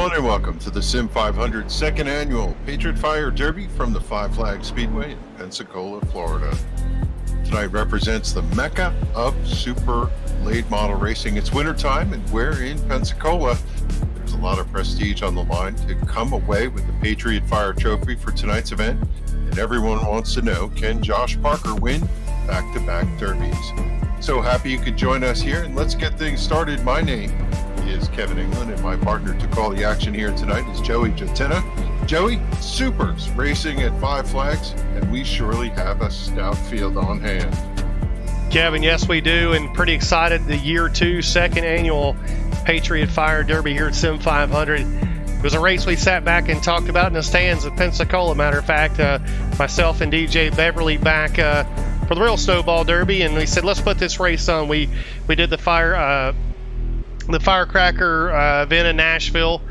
everyone, and welcome to the Sim500 second annual Patriot Fire Derby from the Five Flags Speedway in Pensacola, Florida. Tonight represents the mecca of super late model racing. It's wintertime, and we're in Pensacola. There's a lot of prestige on the line to come away with the Patriot Fire Trophy for tonight's event, and everyone wants to know, can Josh Parker win back-to-back derbies? So happy you could join us here, and let's get things started. My name is Kevin England, and my partner to call the action here tonight is Joey Jatina. Joey, Supers racing at Five Flags, and we surely have a stout field on hand. Kevin, yes we do, and pretty excited. The year two, second annual Patriot Fire Derby here at Sim500. It was a race we sat back and talked about in the stands at Pensacola. Matter of fact, myself and DJ Beverly back for the real Snowball Derby, and we said, let's put this race on. We did the Firecracker event in Nashville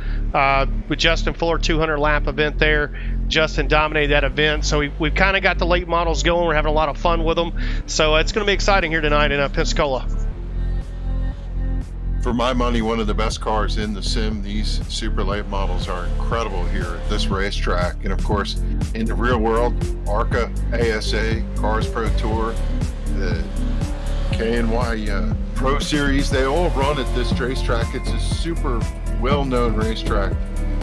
with Justin Fuller, 200 lap event there. Justin dominated that event, so we've kind of got the late models going. We're having a lot of fun with them, so it's going to be exciting here tonight in Pensacola. For my money, one of the best cars in the sim. These super late models are incredible here at this racetrack, and of course in the real world, ARCA, ASA, Cars Pro Tour, the K&Y Pro Series, they all run at this racetrack. It's a super well-known racetrack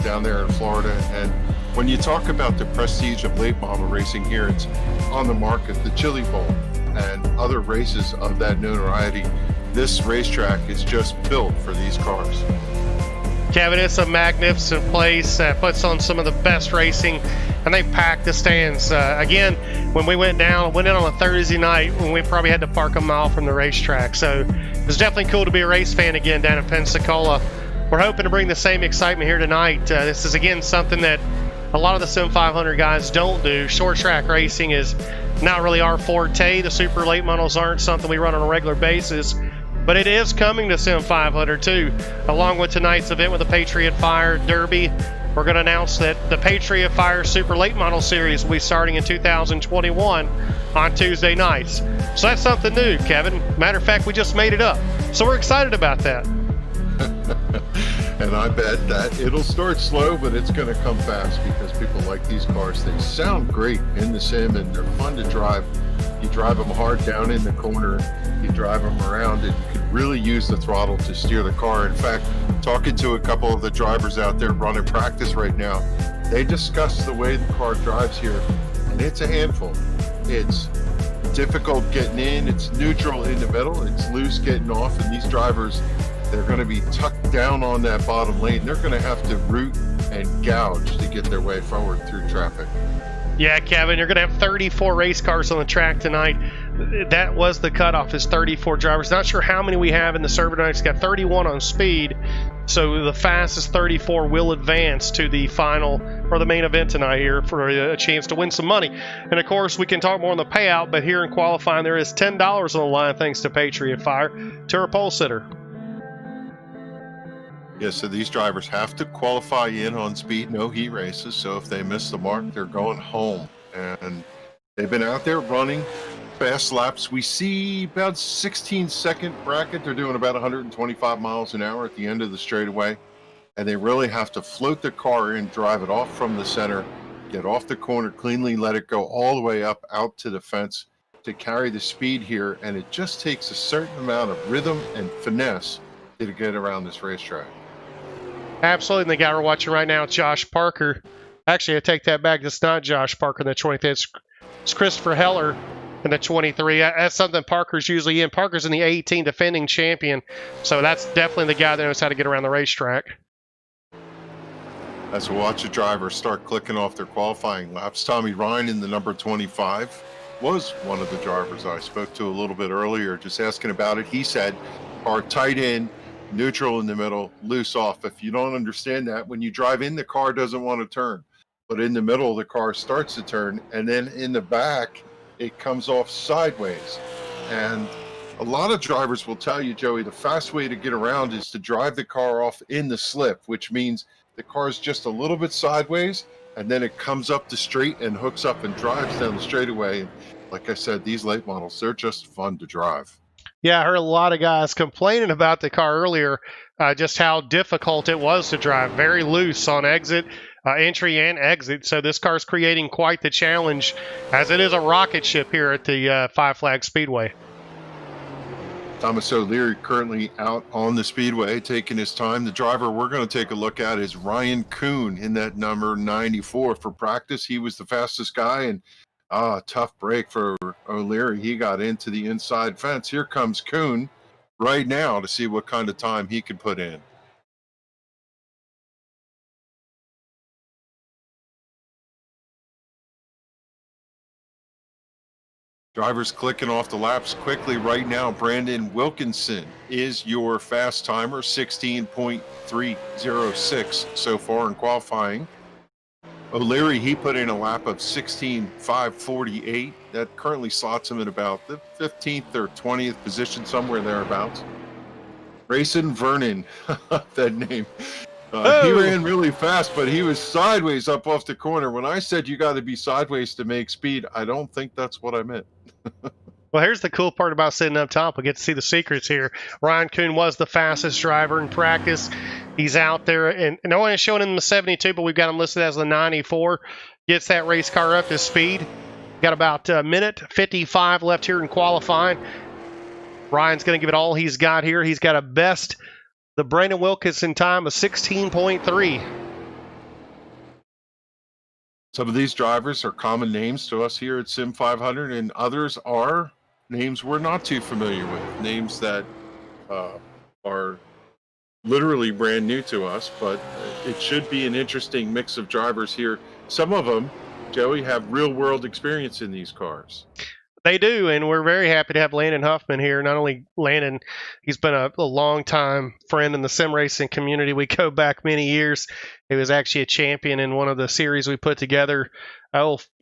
down there in Florida, and when you talk about the prestige of late model racing here, it's on the market, the Chili Bowl and other races of that notoriety. This racetrack is just built for these cars. Kevin, it's a magnificent place, puts on some of the best racing, and they packed the stands. Again, when we went in on a Thursday night when we probably had to park a mile from the racetrack. So it was definitely cool to be a race fan again down in Pensacola. We're hoping to bring the same excitement here tonight. This is, again, something that a lot of the Sim500 guys don't do. Short track racing is not really our forte. The super late models aren't something we run on a regular basis. But it is coming to Sim500 too. Along with tonight's event with the Patriot Fire Derby, we're going to announce that the Patriot Fire Super Late Model Series will be starting in 2021 on Tuesday nights. So that's something new, Kevin. Matter of fact, we just made it up. So we're excited about that. And I bet that it'll start slow, but it's going to come fast because people like these cars. They sound great in the sim, and they're fun to drive. You drive them hard down in the corner, you drive them around, and you can really use the throttle to steer the car. In fact, talking to a couple of the drivers out there running practice right now, they discuss the way the car drives here, and it's a handful. It's difficult getting in, it's neutral in the middle, it's loose getting off, and these drivers, they're going to be tucked down on that bottom lane. They're going to have to root and gouge to get their way forward through traffic. Yeah, Kevin, you're going to have 34 race cars on the track tonight. That was the cutoff, is 34 drivers. Not sure how many we have in the server tonight. It's got 31 on speed. So the fastest 34 will advance to the final or the main event tonight here for a chance to win some money. And of course, we can talk more on the payout, but here in qualifying, there is $10 on the line thanks to Patriot Fire to our pole sitter. Yeah, so these drivers have to qualify in on speed, no heat races. So if they miss the mark, they're going home. And they've been out there running fast laps. We see about 16-second bracket. They're doing about 125 miles an hour at the end of the straightaway. And they really have to float the car in, drive it off from the center, get off the corner cleanly, let it go all the way up out to the fence to carry the speed here. And it just takes a certain amount of rhythm and finesse to get around this racetrack. Absolutely, and the guy we're watching right now, Josh Parker. Actually, I take that back. It's not Josh Parker in the 23. It's Christopher Heller in the 23. That's something Parker's usually in. Parker's in the 18, defending champion. So that's definitely the guy that knows how to get around the racetrack. As we watch the drivers start clicking off their qualifying laps, Tommy Ryan in the number 25 was one of the drivers I spoke to a little bit earlier, just asking about it. He said, car tight in, neutral in the middle, loose off. If you don't understand that, when you drive in, the car doesn't want to turn, but in the middle, the car starts to turn, and then in the back, it comes off sideways. And a lot of drivers will tell you, Joey, the fast way to get around is to drive the car off in the slip, which means the car is just a little bit sideways, and then it comes up the straight and hooks up and drives down the straightaway. Like I said, these late models, they're just fun to drive. Yeah, I heard a lot of guys complaining about the car earlier, just how difficult it was to drive. Very loose on exit, entry, and exit. So this car's creating quite the challenge, as it is a rocket ship here at the Five Flag Speedway. Thomas O'Leary currently out on the speedway, taking his time. The driver we're going to take a look at is Ryan Kuhn in that number 94 for practice. He was the fastest guy, and tough break for O'Leary. He got into the inside fence. Here comes Kuhn right now to see what kind of time he can put in. Drivers clicking off the laps quickly right now. Brandon Wilkinson is your fast timer, 16.306 so far in qualifying. O'Leary, he put in a lap of 16.548. That currently slots him at about the 15th or 20th position, somewhere thereabouts. Grayson Vernon, that name. He ran really fast, but he was sideways up off the corner. When I said you got to be sideways to make speed, I don't think that's what I meant. Well, here's the cool part about sitting up top. We get to see the secrets here. Ryan Kuhn was the fastest driver in practice. He's out there, and no one is showing him the 72, but we've got him listed as the 94. Gets that race car up to speed. Got about a minute 55 left here in qualifying. Ryan's going to give it all he's got here. He's got a best, the Brandon Wilkinson time of 16.3. Some of these drivers are common names to us here at Sim500, and others are names we're not too familiar with, names that are literally brand new to us, but it should be an interesting mix of drivers here. Some of them, Joey, have real-world experience in these cars. They do, and we're very happy to have Landon Huffman here. Not only Landon, he's been a long-time friend in the sim racing community. We go back many years. He was actually a champion in one of the series we put together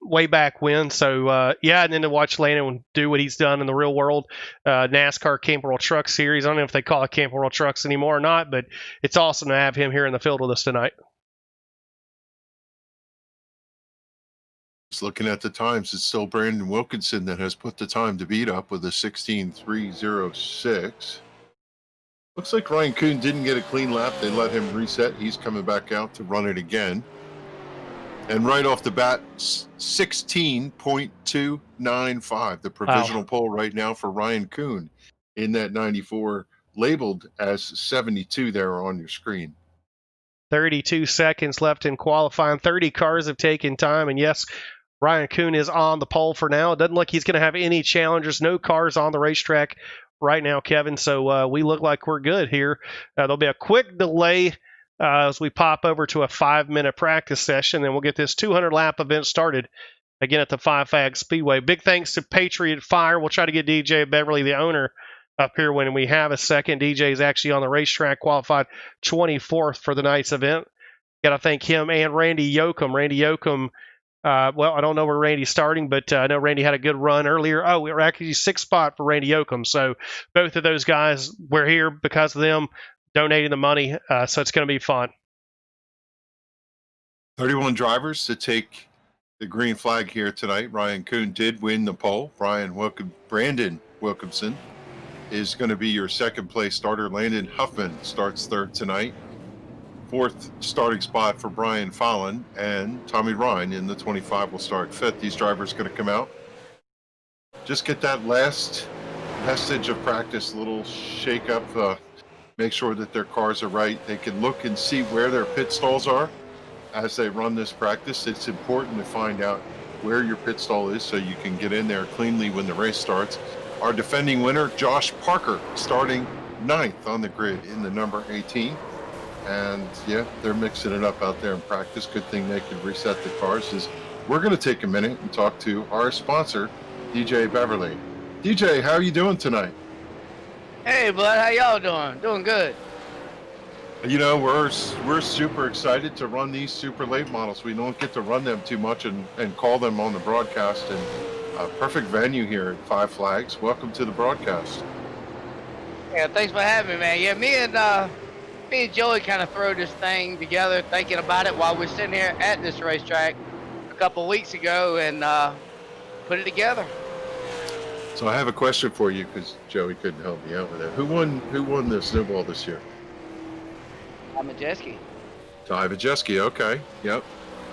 way back when. So, yeah, and then to watch Landon do what he's done in the real world, NASCAR Camp World Truck Series. I don't know if they call it Camp World Trucks anymore or not, but it's awesome to have him here in the field with us tonight. Just looking at the times, it's still Brandon Wilkinson that has put the time to beat up with a 16.306. Looks like Ryan Kuhn didn't get a clean lap. They let him reset. He's coming back out to run it again. And right off the bat, 16.295, the provisional pole right now for Ryan Kuhn in that 94, labeled as 72 there on your screen. 32 seconds left in qualifying. 30 cars have taken time, and yes, Ryan Kuhn is on the pole for now. It doesn't look he's going to have any challengers. No cars on the racetrack right now, Kevin. So we look like we're good here. There'll be a quick delay as we pop over to a 5-minute practice session. Then we'll get this 200-lap event started again at the Five Flag Speedway. Big thanks to Patriot Fire. We'll try to get DJ Beverly, the owner, up here when we have a second. DJ is actually on the racetrack, qualified 24th for the night's event. Got to thank him and Randy Yoakum. Randy Yoakum, well, I don't know where Randy's starting, but I know Randy had a good run earlier. Oh, we were actually 6th spot for Randy Yoakum. So both of those guys, we're here because of them donating the money. So it's going to be fun. 31 drivers to take the green flag here tonight. Ryan Kuhn did win the pole. Brandon Wilkinson is going to be your second place starter. Landon Huffman starts third tonight. 4th starting spot for Brian Fallon, and Tommy Ryan in the 25 will start 5th. These drivers going to come out, just get that last vestige of practice, a little shake up, make sure that their cars are right. They can look and see where their pit stalls are as they run this practice. It's important to find out where your pit stall is so you can get in there cleanly when the race starts. Our defending winner, Josh Parker, starting 9th on the grid in the number 18. And yeah, they're mixing it up out there in practice. Good thing they can reset the cars. We're going to take a minute and talk to our sponsor, DJ Beverly. DJ, how are you doing tonight? Hey, bud, how y'all doing? Doing good. You know, we're super excited to run these super late models. We don't get to run them too much and call them on the broadcast. And perfect venue here at Five Flags. Welcome to the broadcast. Yeah, thanks for having me, man. Yeah, me and Joey kind of threw this thing together, thinking about it while we're sitting here at this racetrack a couple weeks ago, and put it together. So I have a question for you because Joey couldn't help me out with it. Who won the snowball this year? Majeski. Ty Vajeski. Okay. Yep.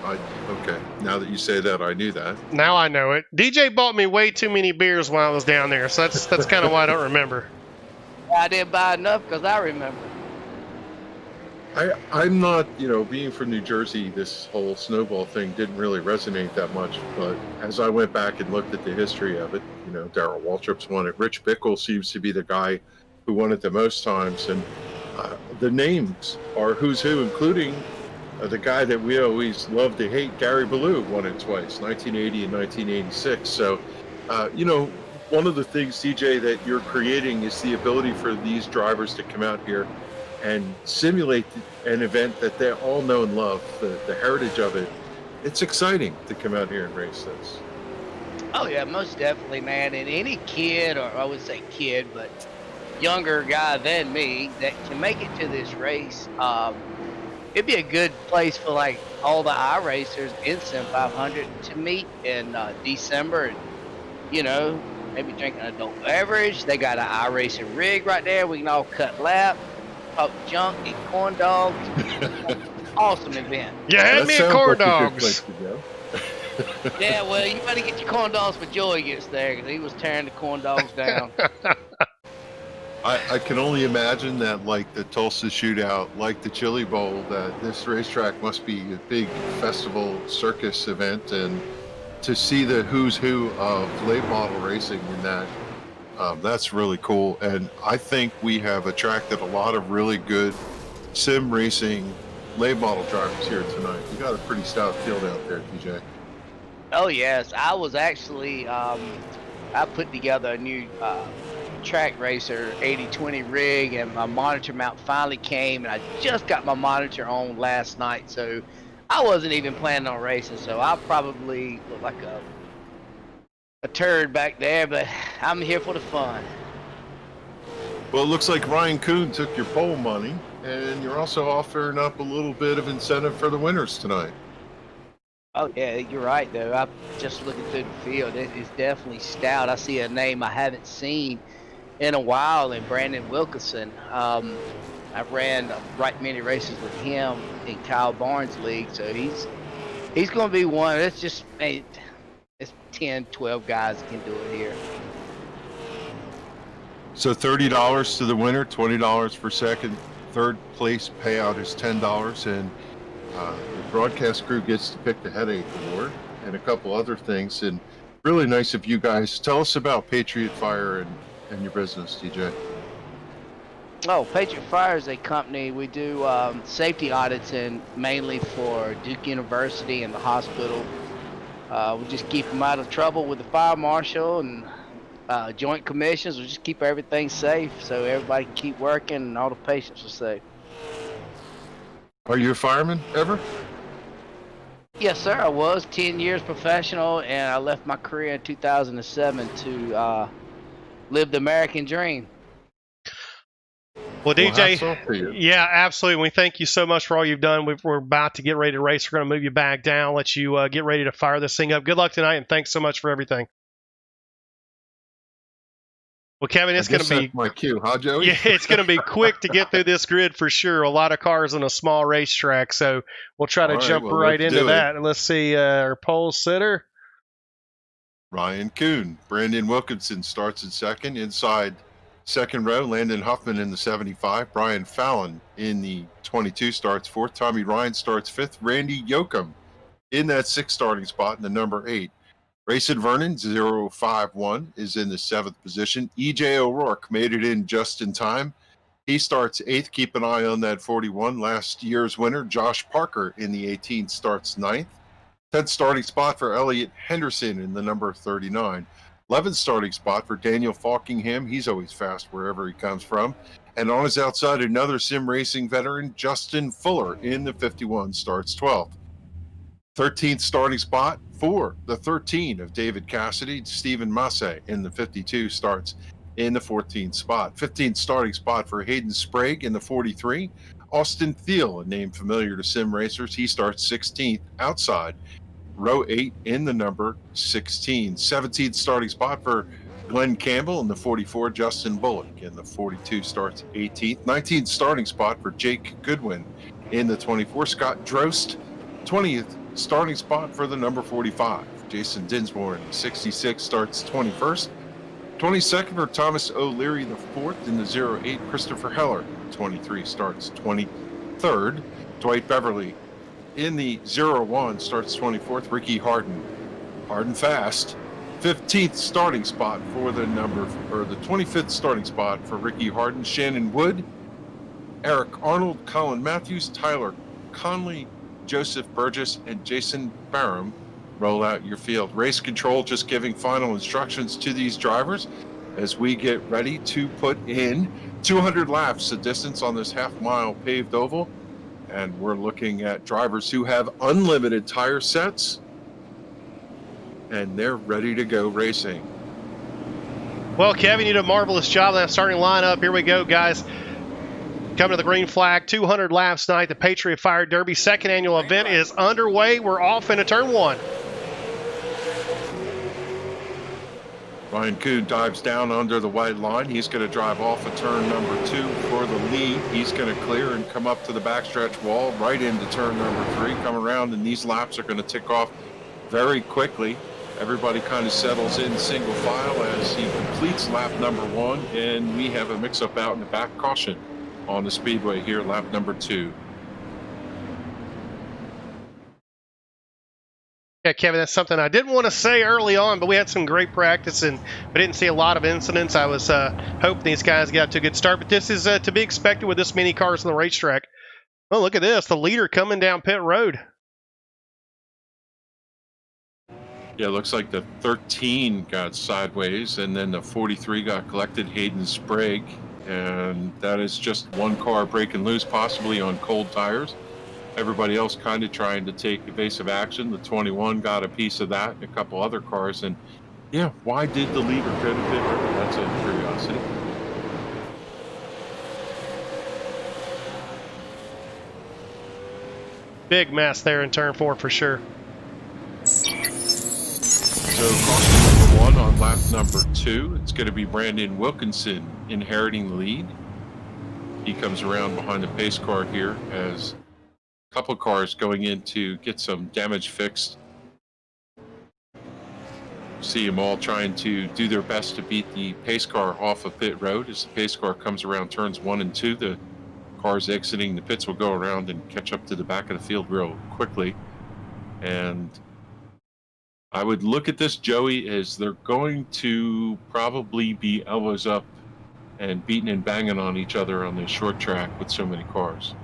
Okay. Now that you say that, I knew that. Now I know it. DJ bought me way too many beers while I was down there, so that's kind of why I don't remember. I didn't buy enough because I remember. I'm not, being from New Jersey, this whole snowball thing didn't really resonate that much. But as I went back and looked at the history of it, Darrell Waltrip's won it. Rich Bickle seems to be the guy who won it the most times. And the names are who's who, including the guy that we always love to hate, Gary Ballou, won it twice, 1980 and 1986. So, one of the things, CJ, that you're creating is the ability for these drivers to come out here and simulate an event that they all know and love, the heritage of it. It's exciting to come out here and race this. Oh yeah, most definitely, man. And any kid, or I would say kid, but younger guy than me that can make it to this race, it'd be a good place for like all the iRacers in Sim500 to meet in December. And, maybe drink an adult beverage. They got an iRacing rig right there. We can all cut lap, talk junk, eat corn dogs. Awesome event. You had me at corn dogs. Yeah, well, you better get your corn dogs when Joey gets there, because he was tearing the corn dogs down. I can only imagine that, like the Tulsa Shootout, like the Chili Bowl, that this racetrack must be a big festival circus event, and to see the who's who of late model racing in that, that's really cool. And I think we have attracted a lot of really good sim racing late model drivers here tonight. You got a pretty stout field out there, TJ. Oh yes, I was actually I put together a new track racer 80/20 rig, and my monitor mount finally came, and I just got my monitor on last night, so I wasn't even planning on racing, so I'll probably look like a turd back there, but I'm here for the fun. Well, it looks like Ryan Kuhn took your pole money, and you're also offering up a little bit of incentive for the winners tonight. Oh yeah, you're right though. I'm just looking through the field. It is definitely stout. I see a name I haven't seen in a while in Brandon Wilkinson. I ran right many races with him in Kyle Barnes' league, so he's going to be one. It's just it's 10, 12 guys that can do it here. So $30 to the winner, $20 for second. Third place payout is $10, and the broadcast crew gets to pick the Headache Award and a couple other things. And really nice of you guys. Tell us about Patriot Fire and your business, TJ. Oh, Patriot Fire is a company. We do safety audits, and mainly for Duke University and the hospital. We just keep them out of trouble with the fire marshal and joint commissions. We just keep everything safe so everybody can keep working and all the patients are safe. Are you a fireman ever? Yes, sir. I was 10 years professional, and I left my career in 2007 to live the American dream. Well, DJ, yeah, absolutely. We thank you so much for all you've done. We're about to get ready to race. We're going to move you back down, let you get ready to fire this thing up. Good luck tonight, and thanks so much for everything. Well, Kevin, it's going to be my cue, huh, Joey? Yeah, it's going to be quick to get through this grid for sure. A lot of cars on a small racetrack, so we'll try to jump right into that. And let's see, our pole sitter, Ryan Kuhn. Brandon Wilkinson starts in second. Inside second row, Landon Huffman in the 75. Brian Fallon in the 22 starts fourth. Tommy Ryan starts fifth. Randy Yoakum in that sixth starting spot in the number 8. Rayson Vernon, 051, is in the 7th position. EJ O'Rourke made it in just in time. He starts 8th. Keep an eye on that 41. Last year's winner, Josh Parker, in the 18 starts 9th. 10th starting spot for Elliot Henderson in the number 39. 11th starting spot for Daniel Falkingham. He's always fast wherever he comes from. And on his outside, another sim racing veteran, Justin Fuller, in the 51 starts 12th. 13th starting spot for the 13 of David Cassidy. Stephen Massey in the 52 starts in the 14th spot. 15th starting spot for Hayden Sprague in the 43. Austin Thiel, a name familiar to sim racers, he starts 16th outside row 8 in the number 16. 17th starting spot for Glenn Campbell in the 44, Justin Bullock in the 42 starts 18th. 19th starting spot for Jake Goodwin in the 24. Scott Drost, 20th starting spot for the number 45. Jason Dinsmore in the 66 starts 21st. 22nd for Thomas O'Leary, the 4th in the 08. Christopher Heller, 23 starts 23rd. Dwight Beverly in the 01 starts 24th. Ricky Harden fast. 15th starting spot for the 25th starting spot for Ricky Harden. Shannon Wood, Eric Arnold, Colin Matthews, Tyler Connolly, Joseph Burgess, and Jason Barham roll out your field. Race control just giving final instructions to these drivers as we get ready to put in 200 laps of distance on this half-mile paved oval. And we're looking at drivers who have unlimited tire sets, and they're ready to go racing. Well, Kevin, you did a marvelous job on that starting lineup. Here we go, guys. Coming to the green flag, 200 laps tonight. The Patriot Fire Derby second annual event is underway. We're off into turn one. Ryan Kuhn dives down under the white line. He's going to drive off of turn number 2 for the lead. He's going to clear and come up to the backstretch wall right into turn number 3. Come around, and these laps are going to tick off very quickly. Everybody kind of settles in single file as he completes lap number 1, and we have a mix-up out in the back. Caution on the speedway here, lap number 2. Yeah, Kevin, that's something I didn't want to say early on, but we had some great practice, and we didn't see a lot of incidents. I was hoping these guys got to a good start, but this is to be expected with this many cars on the racetrack. Oh, look at this. The leader coming down pit road. Yeah, looks like the 13 got sideways, and then the 43 got collected, Hayden Sprague. And that is just one car breaking loose, possibly on cold tires. Everybody else kind of trying to take evasive action. The 21 got a piece of that, and a couple other cars. And yeah, why did the leader go to pit road? That's a curiosity. Big mess there in turn 4 for sure. So caution number 1 on lap number 2. It's going to be Brandon Wilkinson inheriting the lead. He comes around behind the pace car here as a couple cars going in to get some damage fixed. See them all trying to do their best to beat the pace car off of pit road. As the pace car comes around turns 1 and 2, the cars exiting the pits will go around and catch up to the back of the field real quickly. And I would look at this, Joey, as they're going to probably be elbows up and beating and banging on each other on the short track with so many cars.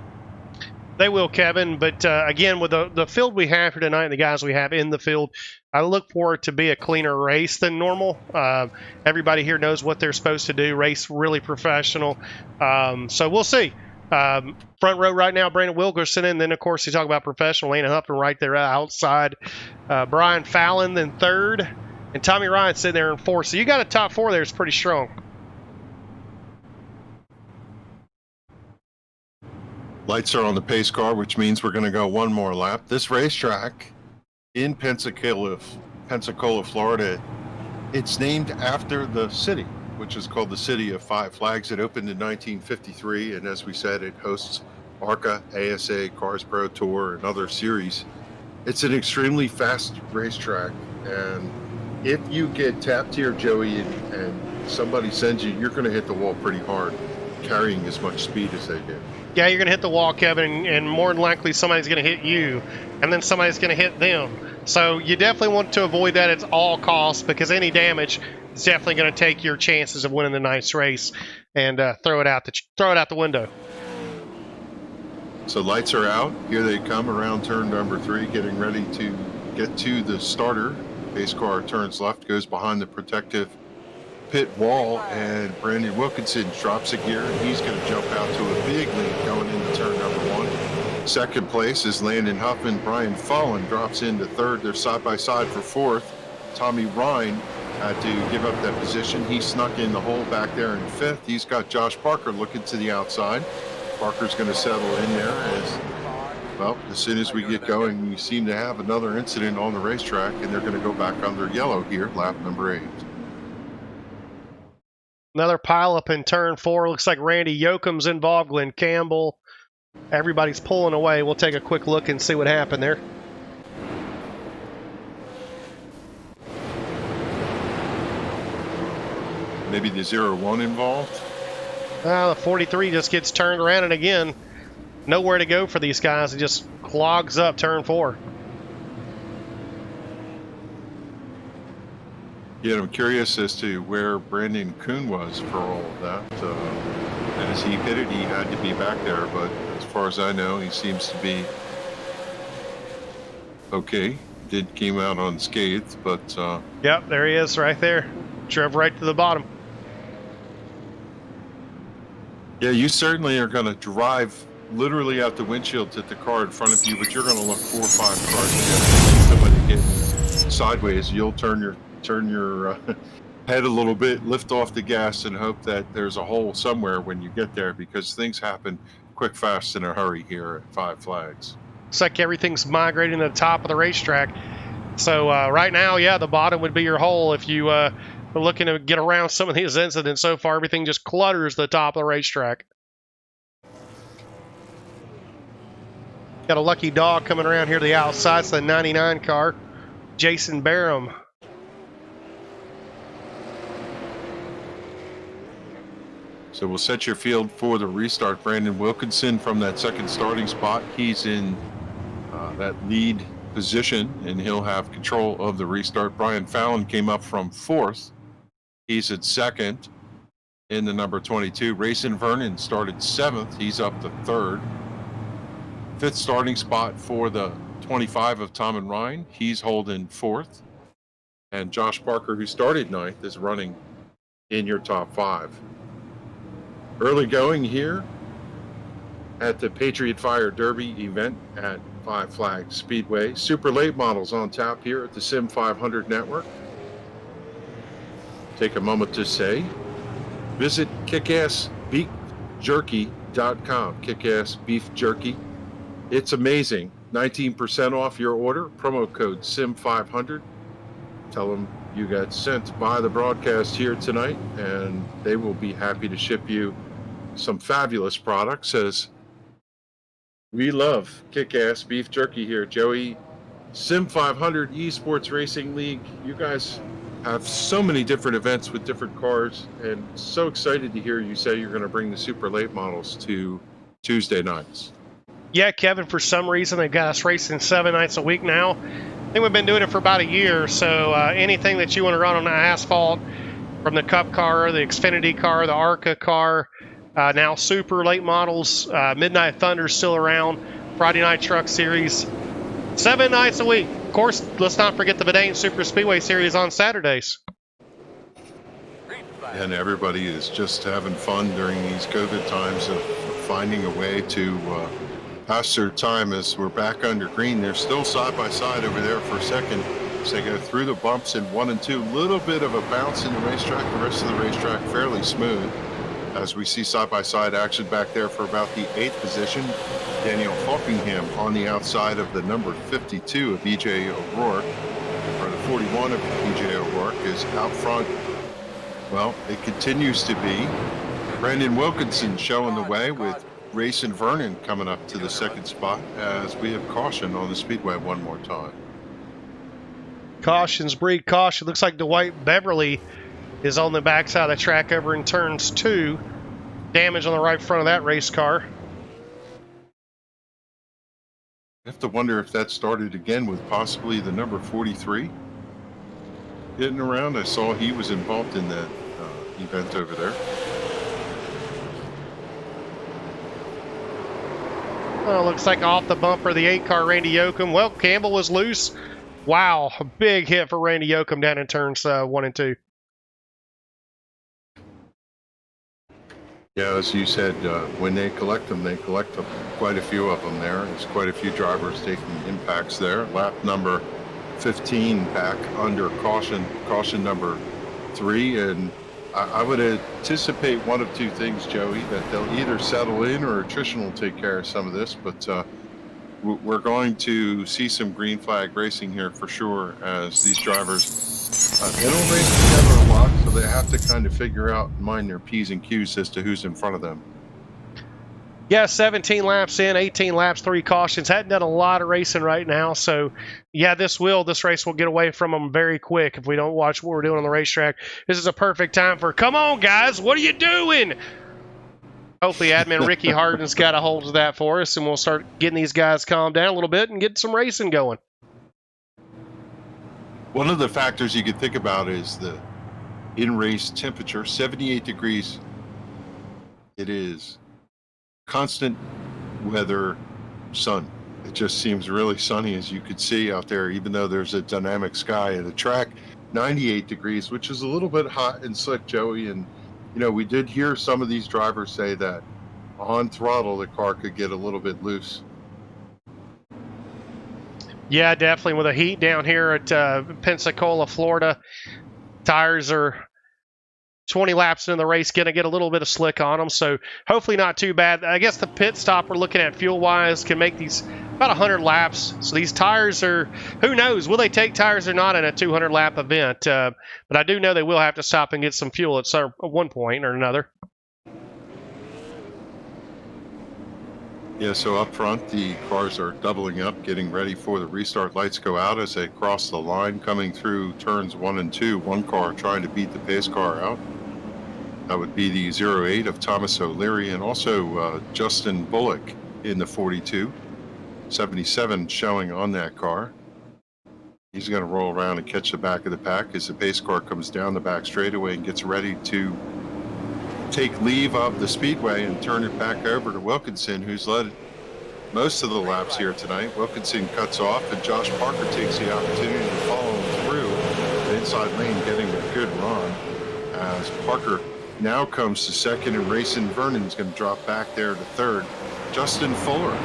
They will, Kevin, but again, with the field we have here tonight and the guys we have in the field, I look for it to be a cleaner race than normal. Everybody here knows what they're supposed to do, race really professional. So we'll see. Front row right now, Brandon Wilkerson, and then, of course, you talk about professional, Lana Huffman right there outside. Brian Fallon then third, and Tommy Ryan sitting there in fourth. So you got a top 4 there. It's pretty strong. Lights are on the pace car, which means we're going to go one more lap. This racetrack in Pensacola, Florida, it's named after the city, which is called the City of Five Flags. It opened in 1953, and as we said, it hosts ARCA, ASA, Cars Pro Tour, and other series. It's an extremely fast racetrack, and if you get tapped here, Joey, and somebody sends you, you're going to hit the wall pretty hard, carrying as much speed as they do. Yeah, you're going to hit the wall, Kevin, and more than likely somebody's going to hit you, and then somebody's going to hit them. So you definitely want to avoid that at all costs, because any damage is definitely going to take your chances of winning the night's race and throw it out the window. So lights are out. Here they come around turn number 3, getting ready to get to the starter. Pace car turns left, goes behind the protective pit wall, and Brandon Wilkinson drops a gear, and he's going to jump out to a big lead going into turn number 1. Second place is Landon Huffman. Brian Fallon drops into third. They're side by side for fourth. Tommy Ryan had to give up that position. He snuck in the hole back there in fifth. He's got Josh Parker looking to the outside. Parker's going to settle in there as soon as we get going, we seem to have another incident on the racetrack, and they're going to go back under yellow here, lap number 8. Another pileup in turn 4. Looks like Randy Yoakum's involved, Glenn Campbell. Everybody's pulling away. We'll take a quick look and see what happened there. Maybe the 0-1 involved? The 43 just gets turned around, and again, nowhere to go for these guys. It just clogs up turn 4. Yeah, I'm curious as to where Brandon Kuhn was for all of that. And as he hit it, he had to be back there. But as far as I know, he seems to be okay. Came out unscathed, but Yep, there he is right there. Drove right to the bottom. yeah, you certainly are going to drive literally out the windshield to the car in front of you, but you're going to look 4 or 5 cars ahead. Somebody getting sideways, you'll turn your head a little bit, lift off the gas, and hope that there's a hole somewhere when you get there, because things happen quick, fast, in a hurry here at Five Flags. Looks like everything's migrating to the top of the racetrack. So right now, yeah, the bottom would be your hole if you are looking to get around some of these incidents. So far, everything just clutters the top of the racetrack. Got a lucky dog coming around here to the outside. It's the 99 car, Jason Barham. So we'll set your field for the restart. Brandon Wilkinson from that second starting spot. He's in that lead position, and he'll have control of the restart. Brian Fallon came up from 4th. He's at 2nd in the number 22. Rayson Vernon started 7th. He's up to 3rd. 5th starting spot for the 25 of Tom and Ryan. He's holding 4th. And Josh Parker, who started 9th, is running in your top 5. Early going here at the Patriot Fire Derby event at Five Flags Speedway. Super late models on tap here at the Sim500 network. Take a moment to say, visit kickassbeefjerky.com. Kickass Beef Jerky. It's amazing. 19% off your order. Promo code SIM500. Tell them you got sent by the broadcast here tonight, and they will be happy to ship you some fabulous products, as we love kick-ass beef jerky here. Joey, Sim500 Esports Racing League, you guys have so many different events with different cars, and so excited to hear you say you're going to bring the super late models to Tuesday nights. Yeah, Kevin, for some reason they've got us racing 7 nights a week now. I think we've been doing it for about a year, so anything that you want to run on the asphalt, from the Cup car, the Xfinity car, the ARCA car, now super late models, Midnight Thunder's still around, Friday Night Truck Series, 7 nights a week. Of course, let's not forget the Verdane Super Speedway Series on Saturdays. And everybody is just having fun during these COVID times of finding a way to pass their time as we're back under green. They're still side by side over there for a second as they go through the bumps in 1 and 2. Little bit of a bounce in the racetrack. The rest of the racetrack fairly smooth, as we see side-by-side action back there for about the 8th position. Daniel Falkingham on the outside of the number 52 of BJ O'Rourke, or the 41 of BJ O'Rourke is out front. Well, it continues to be Brandon Wilkinson showing the way, with Rayson Vernon coming up to the 2nd spot, as we have caution on the speedway one more time. Cautions breed caution. Looks like Dwight Beverly is on the backside of the track over in turns 2. Damage on the right front of that race car. I have to wonder if that started again with possibly the number 43 getting around. I saw he was involved in that event over there. Oh, looks like off the bumper, the 8 car, Randy Yoakum. Well, Campbell was loose. Wow, a big hit for Randy Yoakum down in turns 1 and 2. Yeah, as you said, when they collect them quite a few of them there. There's quite a few drivers taking impacts there. Lap number 15 back under caution number 3. And I would anticipate one of two things, Joey, that they'll either settle in or attrition will take care of some of this. But we're going to see some green flag racing here for sure, as these drivers They don't race together a lot, so they have to kind of figure out and mind their P's and Q's as to who's in front of them. Yeah, 17 laps in, 18 laps, 3 cautions. Hadn't done a lot of racing right now, so yeah, this race will get away from them very quick if we don't watch what we're doing on the racetrack. This is a perfect time for, come on, guys, what are you doing? Hopefully, admin Ricky Harden's got a hold of that for us, and we'll start getting these guys calmed down a little bit and get some racing going. One of the factors you could think about is the in-race temperature, 78 degrees. It is constant weather, sun. It just seems really sunny, as you could see out there, even though there's a dynamic sky at the track. 98 degrees, which is a little bit hot and slick, Joey. And, you know, we did hear some of these drivers say that on throttle, the car could get a little bit loose. Yeah, definitely. With the heat down here at Pensacola, Florida, tires are 20 laps into the race, going to get a little bit of slick on them, so hopefully not too bad. I guess the pit stop we're looking at fuel-wise can make these about 100 laps, so these tires are, who knows, will they take tires or not in a 200-lap event, but I do know they will have to stop and get some fuel at one point or another. Yeah, so up front, the cars are doubling up, getting ready for the restart. Lights go out as they cross the line, coming through turns 1 and 2. One car trying to beat the pace car out. That would be the 08 of Thomas O'Leary, and also Justin Bullock in the 42. 77 showing on that car. He's going to roll around and catch the back of the pack as the pace car comes down the back straightaway and gets ready to take leave of the speedway and turn it back over to Wilkinson, who's led most of the laps here tonight. Wilkinson cuts off, and Josh Parker takes the opportunity to follow him through the inside lane, getting a good run as Parker now comes to second, and Rayson Vernon's going to drop back there to third. Justin Fuller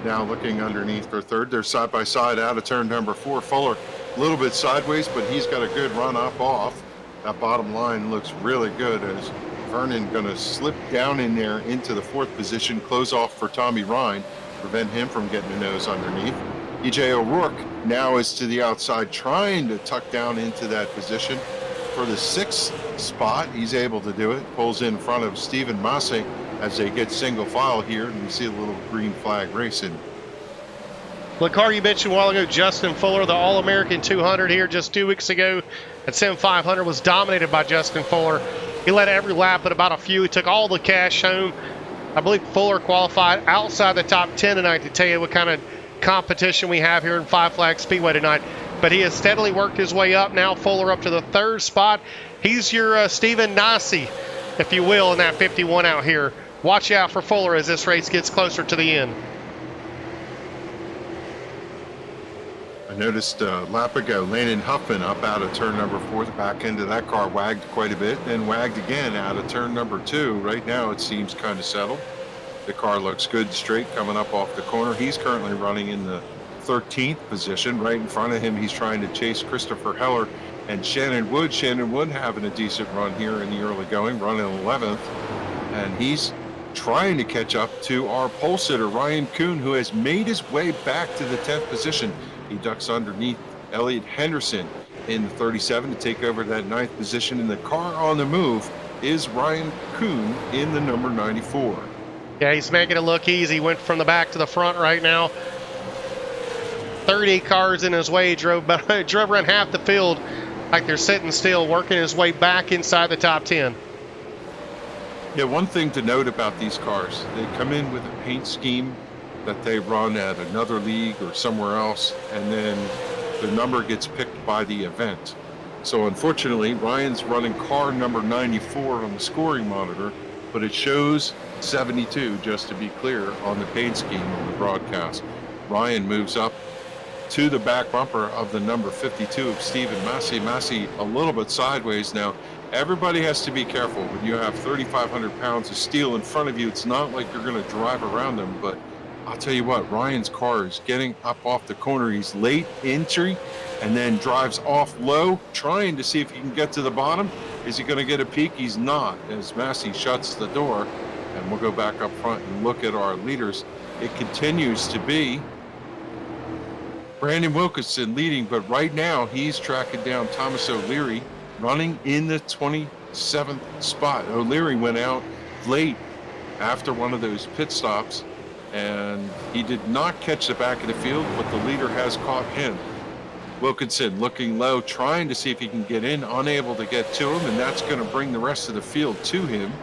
now looking underneath for third. They're side by side out of turn number 4. Fuller a little bit sideways, but he's got a good run up off. That bottom line looks really good as Vernon going to slip down in there into the 4th position, close off for Tommy Ryan, prevent him from getting a nose underneath. EJ O'Rourke now is to the outside, trying to tuck down into that position for the 6th spot. He's able to do it, pulls in front of Stephen Massey as they get single file here, and you see a little green flag racing. The car you mentioned a while ago, Justin Fuller, the All-American 200 here just 2 weeks ago at Sim500, was dominated by Justin Fuller. He led every lap but about a few. He took all the cash home. I believe Fuller qualified outside the top 10 tonight, to tell you what kind of competition we have here in Five Flag Speedway tonight. But he has steadily worked his way up. Now Fuller up to the 3rd spot. He's your Stephen Nasi, if you will, in that 51 out here. Watch out for Fuller as this race gets closer to the end. I noticed a lap ago, Landon Huffman up out of turn number 4. The back end of that car wagged quite a bit, then wagged again out of turn number 2. Right now it seems kind of settled. The car looks good straight coming up off the corner. He's currently running in the 13th position. Right in front of him, he's trying to chase Christopher Heller and Shannon Wood. Shannon Wood having a decent run here in the early going, running 11th. And he's trying to catch up to our pole sitter, Ryan Kuhn, who has made his way back to the 10th position. He ducks underneath Elliot Henderson in the 37 to take over that 9th position. And the car on the move is Ryan Kuhn in the number 94. Yeah, he's making it look easy. Went from the back to the front right now. 30 cars in his way, drove around half the field like they're sitting still, working his way back inside the top 10. Yeah, one thing to note about these cars, they come in with a paint scheme that they run at another league or somewhere else, and then the number gets picked by the event. So unfortunately, Ryan's running car number 94 on the scoring monitor, but it shows 72, just to be clear, on the paint scheme on the broadcast. Ryan moves up to the back bumper of the number 52 of Stephen Massey. Massey a little bit sideways now. Everybody has to be careful when you have 3,500 pounds of steel in front of you. It's not like you're going to drive around them, but I'll tell you what, Ryan's car is getting up off the corner. He's late entry and then drives off low, trying to see if he can get to the bottom. Is he going to get a peek? He's not, as Massey shuts the door. And we'll go back up front and look at our leaders. It continues to be Brandon Wilkinson leading, but right now he's tracking down Thomas O'Leary, running in the 27th spot. O'Leary went out late after one of those pit stops, and he did not catch the back of the field, but the leader has caught him. Wilkinson looking low, trying to see if he can get in, unable to get to him, and that's going to bring the rest of the field to him.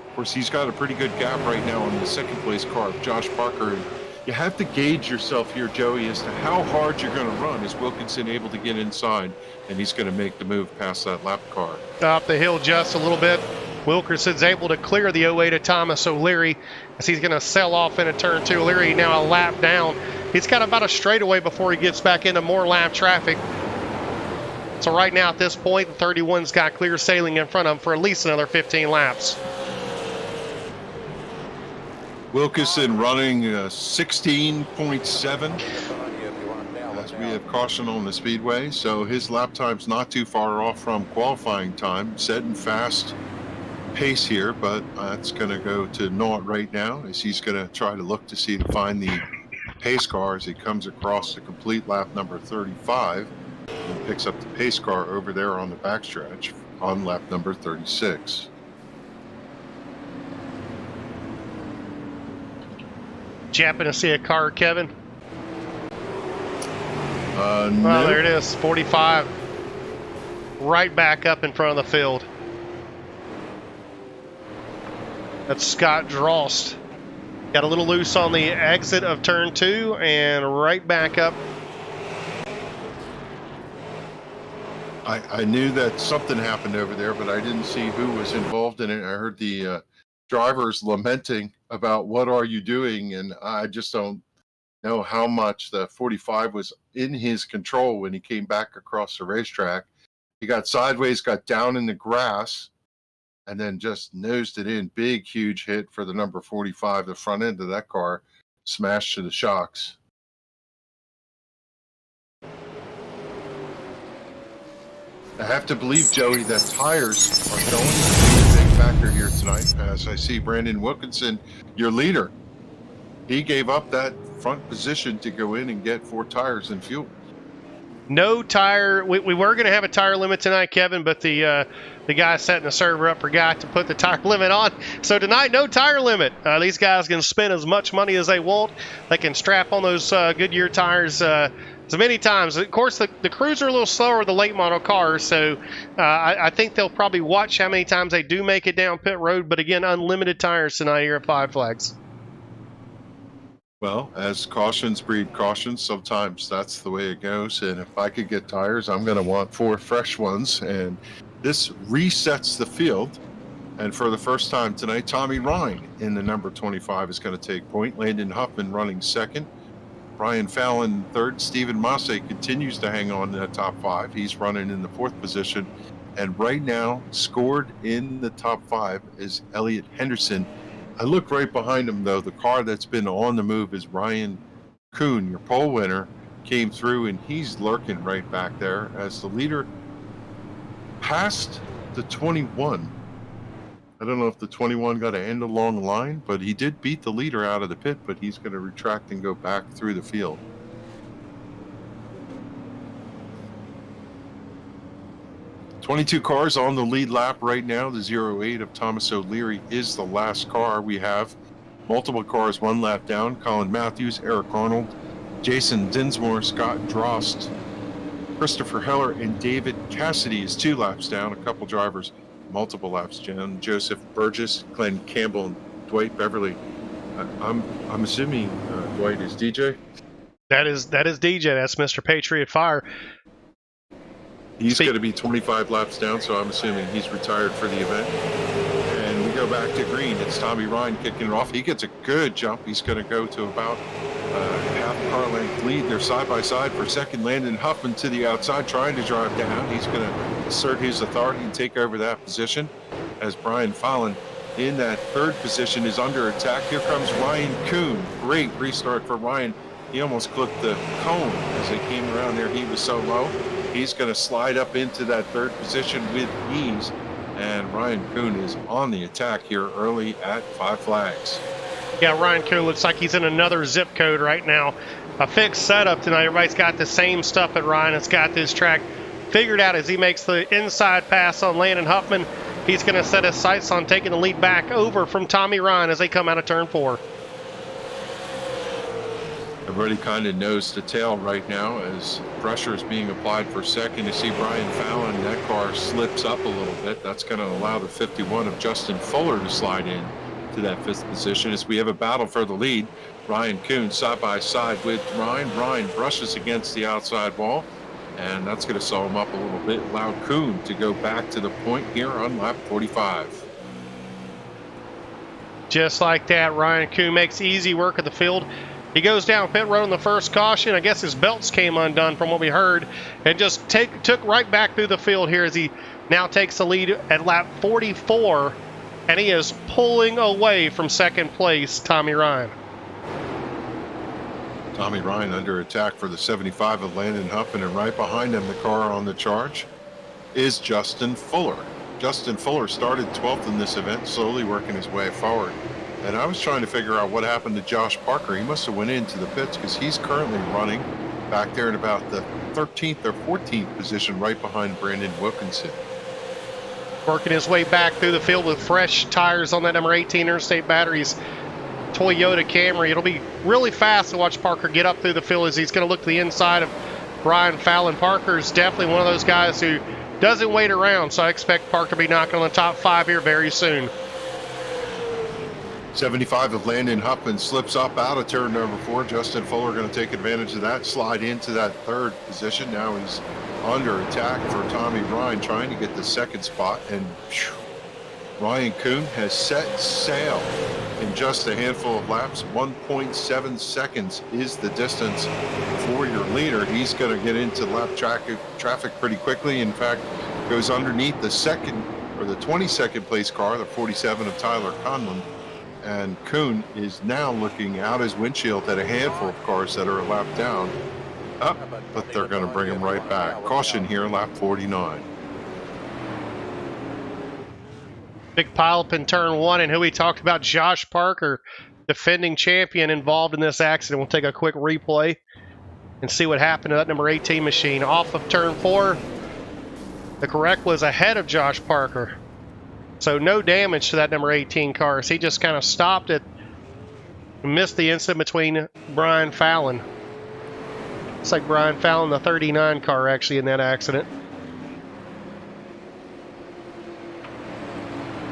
Of course, he's got a pretty good gap right now on the second place car, Josh Parker. And you have to gauge yourself here, Joey, as to how hard you're going to run. Is Wilkinson able to get inside, and he's going to make the move past that lap car? Up the hill just a little bit. Wilkinson's able to clear the 08 of Thomas O'Leary as he's going to sell off into turn 2. O'Leary now a lap down. He's got about a straightaway before he gets back into more lap traffic. So right now at this point, the 31's got clear sailing in front of him for at least another 15 laps. Wilkinson running 16.7 as we have caution on the speedway. So his lap time's not too far off from qualifying time. Setting fast pace here, but that's going to go to naught right now as he's going to try to look to see to find the pace car as he comes across the complete lap number 35 and picks up the pace car over there on the backstretch on lap number 36. Did you happen to see a car, Kevin? No. Well, there it is, 45. Right back up in front of the field. That's Scott Drost. Got a little loose on the exit of turn 2 and right back up. I knew that something happened over there, but I didn't see who was involved in it. I heard the drivers lamenting about what are you doing, and I just don't know how much the 45 was in his control when he came back across the racetrack. He got sideways, got down in the grass, and then just nosed it in. Big, huge hit for the number 45. The front end of that car smashed to the shocks. I have to believe, Joey, that tires are going to be a big factor here tonight. As I see Brandon Wilkinson, your leader, he gave up that front position to go in and get 4 tires and fuel. No tire. We were going to have a tire limit tonight, Kevin, but the guy setting the server up forgot to put the tire limit on. So tonight, no tire limit. These guys can spend as much money as they want. They can strap on those Goodyear tires as many times. Of course, the crews are a little slower with the late model cars, so I think they'll probably watch how many times they do make it down pit road. But again, unlimited tires tonight here at Five Flags. Well, as cautions breed cautions, sometimes that's the way it goes. And if I could get tires, I'm going to want 4 fresh ones. And this resets the field. And for the first time tonight, Tommy Ryan in the number 25 is going to take point. Landon Huffman running second. Brian Fallon third. Stephen Masse continues to hang on to that top 5. He's running in the 4th position. And right now, scored in the top 5 is Elliot Henderson. I look right behind him, though. The car that's been on the move is Ryan Kuhn, your pole winner, came through, and he's lurking right back there as the leader passed the 21. I don't know if the 21 got to end along the line, but he did beat the leader out of the pit, but he's going to retract and go back through the field. "22 cars on the lead lap right now. The 08 of Thomas O'Leary is the last car. We have multiple cars 1 lap down. Colin Matthews, Eric Arnold, Jason Dinsmore, Scott Drost, Christopher Heller, and David Cassidy is 2 laps down. A couple drivers, multiple laps down. Joseph Burgess, Glenn Campbell, and Dwight Beverly. I'm assuming Dwight is DJ. That is DJ. That's Mr. Patriot Fire. He's going to be 25 laps down, so I'm assuming he's retired for the event. And we go back to green. It's Tommy Ryan kicking it off. He gets a good jump. He's going to go to about half car length lead. They're side by side for second. Landon Huffman to the outside, trying to drive down. He's going to assert his authority and take over that position as Brian Fallon in that 3rd position is under attack. Here comes Ryan Kuhn. Great restart for Ryan. He almost clipped the cone as they came around there. He was so low. He's going to slide up into that 3rd position with ease. And Ryan Kuhn is on the attack here early at Five Flags. Yeah, Ryan Kuhn looks like he's in another zip code right now. a fixed setup tonight. Everybody's got the same stuff that Ryan has got this track figured out as he makes the inside pass on Landon Huffman. He's going to set his sights on taking the lead back over from Tommy Ryan as they come out of turn 4. Everybody kind of nose to tail right now as pressure is being applied for second. You see Brian Fallon, that car slips up a little bit. That's going to allow the 51 of Justin Fuller to slide in to that 5th position as we have a battle for the lead. Ryan Kuhn side by side with Ryan. Ryan brushes against the outside wall, and that's going to slow him up a little bit. Allow Kuhn to go back to the point here on lap 45. Just like that, Ryan Kuhn makes easy work of the field. He goes down pit road on the first caution. I guess his belts came undone from what we heard, and just took right back through the field here as he now takes the lead at lap 44, and he is pulling away from second place, Tommy Ryan. Tommy Ryan under attack for the 75 of Landon Huffman, and right behind him, the car on the charge is Justin Fuller. Justin Fuller started 12th in this event, slowly working his way forward. And I was trying to figure out what happened to Josh Parker. He must have went into the pits because he's currently running back there in about the 13th or 14th position right behind Brandon Wilkinson. Working his way back through the field with fresh tires on that number 18 Interstate Batteries Toyota Camry. It'll be really fast to watch Parker get up through the field as he's going to look to the inside of Brian Fallon. Parker's definitely one of those guys who doesn't wait around, so I expect Parker to be knocking on the top 5 here very soon. 75 of Landon Huffman slips up out of turn number 4. Justin Fuller going to take advantage of that, slide into that 3rd position. Now he's under attack for Tommy Ryan, trying to get the 2nd spot. And Ryan Kuhn has set sail in just a handful of laps. 1.7 seconds is the distance for your leader. He's going to get into lap traffic pretty quickly. In fact, goes underneath the 22nd place car, the 47 of Tyler Conlon. And Kuhn is now looking out his windshield at a handful of cars that are a lap down. Up, but they're going to bring him right back. Caution here, lap 49. Big pileup in turn 1, and who we talked about, Josh Parker, defending champion, involved in this accident. We'll take a quick replay and see what happened to that number 18 machine. Off of turn 4, the correct was ahead of Josh Parker. So no damage to that number 18 car. So he just kind of stopped it and missed the incident between Brian Fallon. Looks like Brian Fallon, the 39 car, actually in that accident.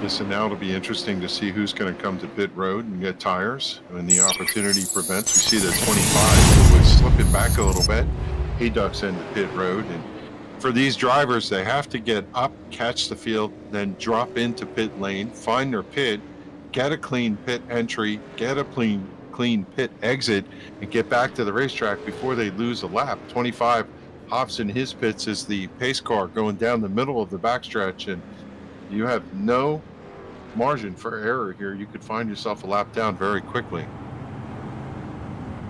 Listen, now it'll be interesting to see who's going to come to pit road and get tires when the opportunity prevents. We see the 25 who was slipping back a little bit. He ducks into pit road, and for these drivers, they have to get up, catch the field, then drop into pit lane, find their pit, get a clean pit entry, get a clean pit exit, and get back to the racetrack before they lose a lap. 25 hops in his pits as the pace car going down the middle of the backstretch, and you have no margin for error here. You could find yourself a lap down very quickly.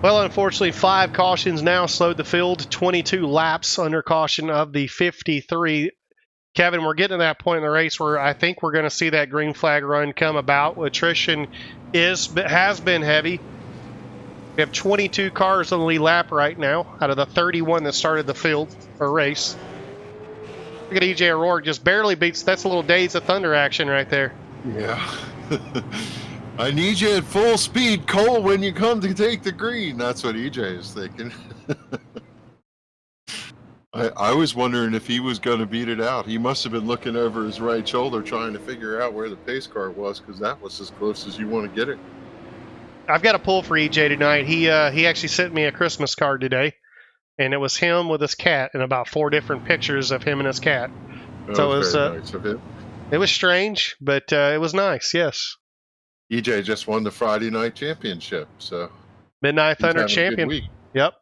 Well, unfortunately, 5 cautions now slowed the field. 22 laps under caution of the 53. Kevin, we're getting to that point in the race where I think we're going to see that green flag run come about. Attrition has been heavy. We have 22 cars on the lead lap right now out of the 31 that started the field or race. Look at EJ O'Rourke, just barely beats. That's a little Days of Thunder action right there. Yeah. I need you at full speed, Cole, when you come to take the green. That's what EJ is thinking. I was wondering if he was going to beat it out. He must have been looking over his right shoulder trying to figure out where the pace car was, because that was as close as you want to get it. I've got a pull for EJ tonight. He actually sent me a Christmas card today, and it was him with his cat and about 4 different pictures of him and his cat. So it was nice of him. It was strange, but it was nice, yes. EJ just won the Friday night championship, so Midnight Thunder champion. Yep.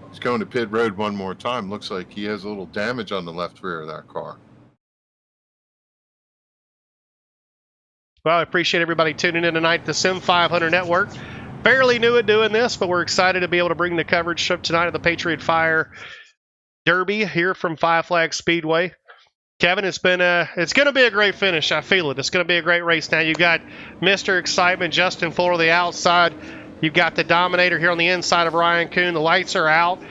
He's going to pit road one more time. Looks like he has a little damage on the left rear of that car. Well, I appreciate everybody tuning in tonight to the Sim500 Network. Fairly new at doing this, but we're excited to be able to bring the coverage tonight of the Patriot Fire Derby here from Five Flags Speedway. Kevin, it's going to be a great finish. I feel it. It's going to be a great race. Now you've got Mr. Excitement, Justin Fuller, on the outside. You've got the Dominator here on the inside of Ryan Kuhn. The lights are out.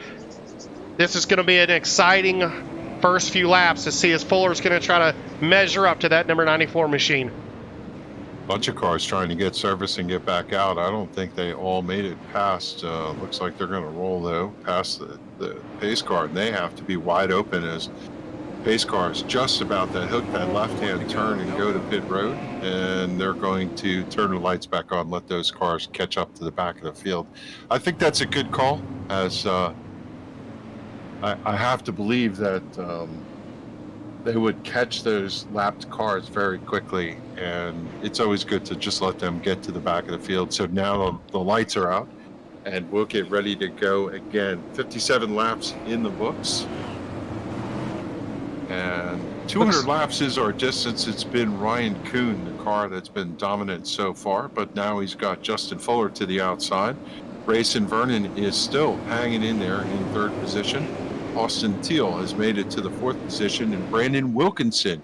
This is going to be an exciting first few laps to see as Fuller's going to try to measure up to that number 94 machine. Bunch of cars trying to get service and get back out. I don't think they all made it past. Looks like they're going to roll though past the pace car, and they have to be wide open as pace cars just about to hook that left-hand turn and go to pit road, and they're going to turn the lights back on, let those cars catch up to the back of the field. I think that's a good call, as I have to believe that they would catch those lapped cars very quickly, and it's always good to just let them get to the back of the field. So now the lights are out, and we'll get ready to go again. 57 laps in the books. And 200 laps is our distance. It's been Ryan Kuhn, the car that's been dominant so far, but now he's got Justin Fuller to the outside. Grayson Vernon is still hanging in there in third position. Austin Teal has made it to the fourth position, and Brandon Wilkinson,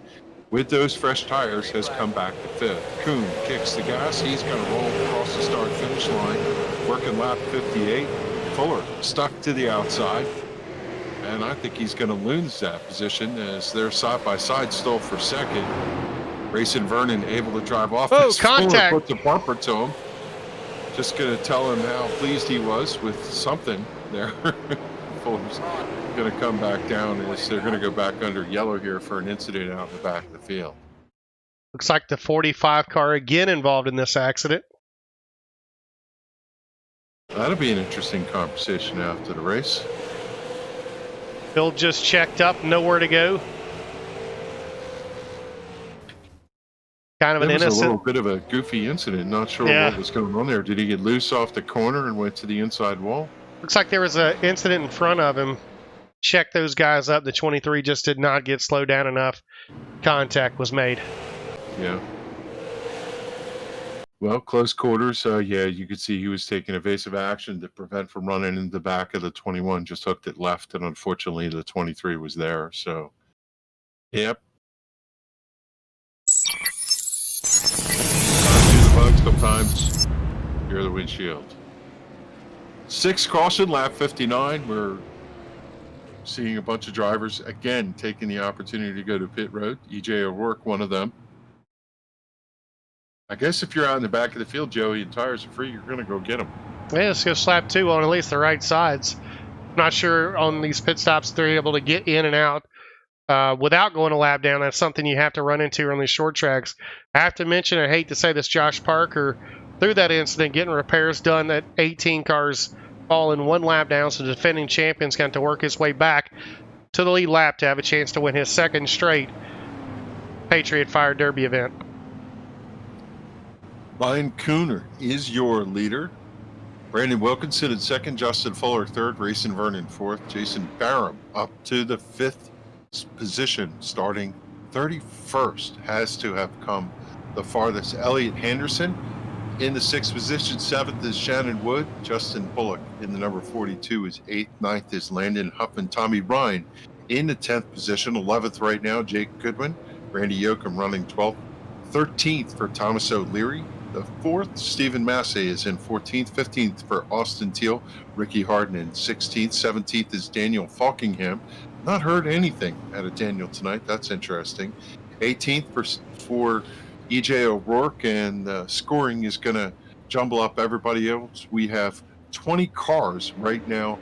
with those fresh tires, has come back to fifth. Kuhn kicks the gas. He's going to roll across the start-finish line, working lap 58. Fuller stuck to the outside. And I think he's going to lose that position as they're side by side still for second. Grayson Vernon able to drive off. Oh, contact! Put the bumper to him. Just going to tell him how pleased he was with something there. Fuller's going to come back down as they're going to go back under yellow here for an incident out in the back of the field. Looks like the 45 car again involved in this accident. That'll be an interesting conversation after the race. Bill just checked up, nowhere to go. Kind of an innocent. It was a little bit of a goofy incident. Not sure what was going on there. Did he get loose off the corner and went to the inside wall? Looks like there was an incident in front of him. Check those guys up. The 23 just did not get slowed down enough. Contact was made. Yeah. Well, close quarters. Yeah, you could see he was taking evasive action to prevent from running into the back of the 21. Just hooked it left, and unfortunately, the 23 was there. So, yep. Sometimes do the bugs, sometimes you're the windshield. Sixth caution, lap 59. We're seeing a bunch of drivers again taking the opportunity to go to pit road. EJ O'Rourke, one of them. I guess if you're out in the back of the field, Joey, and tires are free, you're going to go get them. Yeah, let's go slap two on at least the right sides. Not sure on these pit stops they're able to get in and out without going a lap down. That's something you have to run into on these short tracks. I have to mention, I hate to say this, Josh Parker, through that incident, getting repairs done, that 18 cars all in one lap down, so the defending champion's got to work his way back to the lead lap to have a chance to win his second straight Patriot Fire Derby event. Ryan Kuhn is your leader. Brandon Wilkinson in second, Justin Fuller third, Grayson Vernon fourth, Jason Barham up to the fifth position, starting 31st, has to have come the farthest. Elliot Henderson in the sixth position, seventh is Shannon Wood, Justin Bullock in the number 42 is eighth, ninth is Landon Huffman, Tommy Ryan in the 10th position, 11th right now, Jake Goodwin, Randy Yoakum running 12th, 13th for Thomas O'Leary. The fourth, Stephen Massey is in 14th, 15th for Austin Teal, Ricky Harden in 16th, 17th is Daniel Falkingham. Not heard anything out of Daniel tonight. That's interesting. 18th for EJ O'Rourke, and scoring is going to jumble up everybody else. We have 20 cars right now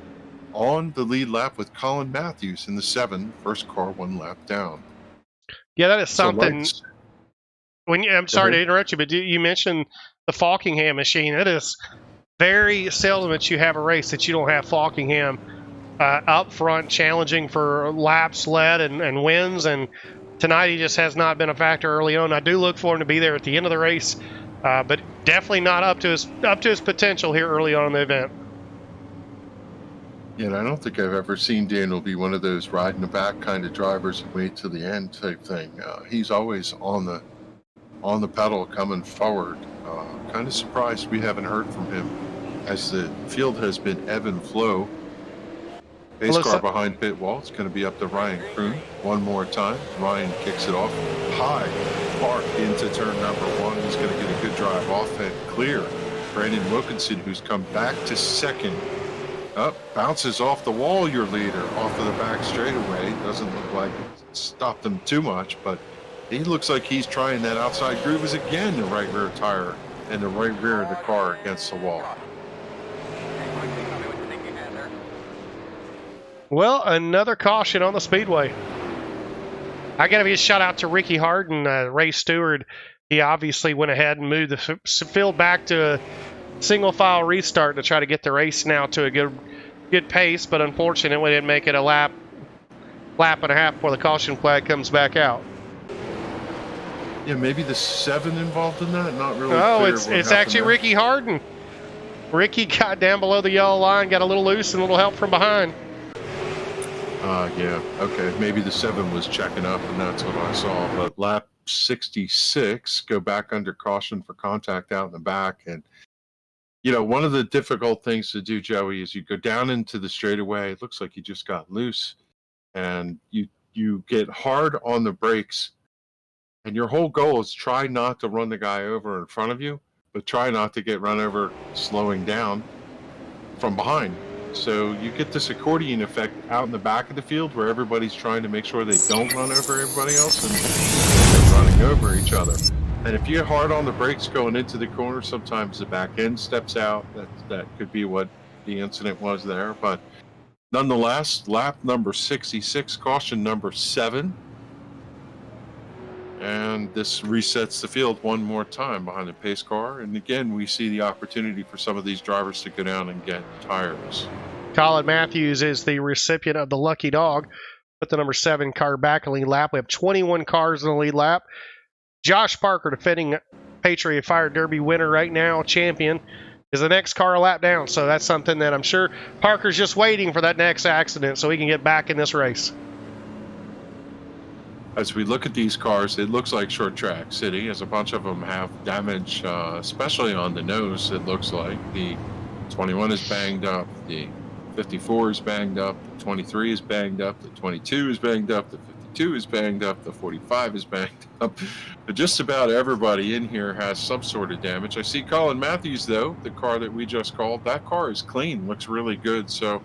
on the lead lap with Colin Matthews in the 7th. First car one lap down. Yeah, that is something. I'm sorry to interrupt you, but you mentioned the Falkingham machine. It is very seldom that you have a race that you don't have Falkingham up front challenging for laps led and wins. And tonight he just has not been a factor early on. I do look for him to be there at the end of the race, but definitely not up to his potential here early on in the event. Yeah, and I don't think I've ever seen Daniel be one of those ride in the back kind of drivers and wait till the end type thing. He's always on the pedal coming forward. Kind of surprised we haven't heard from him as the field has been ebb and flow. Pace car behind pit wall. It's going to be up to Ryan Kroon one more time. Ryan kicks it off high, park into turn number 1. He's going to get a good drive off and clear. Brandon Wilkinson, who's come back to second, up, bounces off the wall, your leader, off of the back straightaway. Doesn't look like it stopped him too much, but he looks like he's trying that outside groove as again the right rear tire and the right rear of the car against the wall. Well, another caution on the speedway. I got to give a shout out to Ricky Harden, race steward. He obviously went ahead and moved the field back to a single file restart to try to get the race now to a good pace, but unfortunately we didn't make it a lap and a half before the caution flag comes back out. Yeah, maybe the 7 involved in that. Not really. Oh, clear it's actually there. Ricky Harden. Ricky got down below the yellow line, got a little loose, and a little help from behind. Yeah, okay. Maybe the 7 was checking up, and that's what I saw. But lap 66, go back under caution for contact out in the back. And, you know, one of the difficult things to do, Joey, is you go down into the straightaway. It looks like you just got loose. And you get hard on the brakes. And your whole goal is try not to run the guy over in front of you, but try not to get run over slowing down from behind. So you get this accordion effect out in the back of the field where everybody's trying to make sure they don't run over everybody else and they're running over each other. And if you get hard on the brakes going into the corner, sometimes the back end steps out. That could be what the incident was there. But nonetheless, lap number 66, caution number 7. And this resets the field one more time behind the pace car. And again, we see the opportunity for some of these drivers to go down and get tires. Colin Matthews is the recipient of the lucky dog. Put the number 7 car back in the lead lap. We have 21 cars in the lead lap. Josh Parker, defending Patriot Fire Derby winner right now, champion, is the next car a lap down. So that's something that I'm sure Parker's just waiting for that next accident so he can get back in this race. As we look at these cars, it looks like short track city, as a bunch of them have damage, especially on the nose. It looks like the 21 is banged up, the 54 is banged up, the 23 is banged up, the 22 is banged up, the 52 is banged up, the 45 is banged up. But just about everybody in here has some sort of damage. I see Colin Matthews, though, the car that we just called. That car is clean, looks really good. So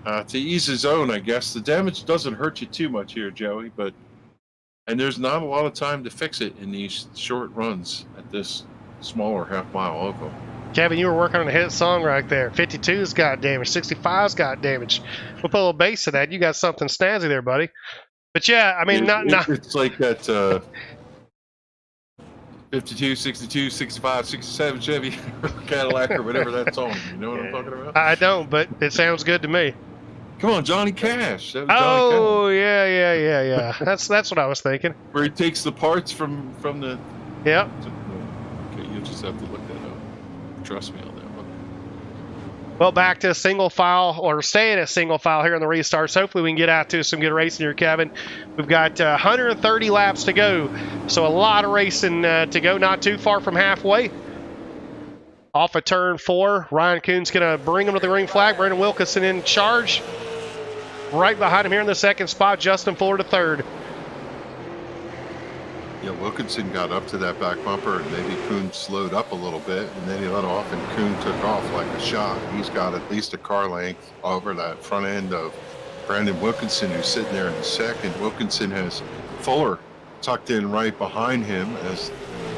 to ease his own, I guess, the damage doesn't hurt you too much here, Joey, but and there's not a lot of time to fix it in these short runs at this smaller half-mile oval. Kevin, you were working on a hit song right there. 52's got damage. 65's got damage. We'll put a little bass to that. You got something snazzy there, buddy. But yeah, I mean, It's like that 52, 62, 65, 67 Chevy Cadillac or whatever that song. You know what I'm talking about? I don't, but it sounds good to me. Come on, Johnny Cash. That was Oh, Johnny yeah. That's what I was thinking. Cash. Where he takes the parts from the... Yep. Okay, you'll just have to look that up. Trust me on that one. Well, back to single file, or staying at single file here in the restarts. Hopefully we can get out to some good racing here, Kevin. We've got 130 laps to go, so a lot of racing to go, not too far from halfway. Off of turn 4, Ryan Coon's going to bring him to the green flag. Brandon Wilkinson in charge. Right behind him here in the second spot, Justin Fuller to third. Yeah, Wilkinson got up to that back bumper, and maybe Coon slowed up a little bit, and then he let off, and Coon took off like a shot. He's got at least a car length over that front end of Brandon Wilkinson, who's sitting there in second. Wilkinson has Fuller tucked in right behind him as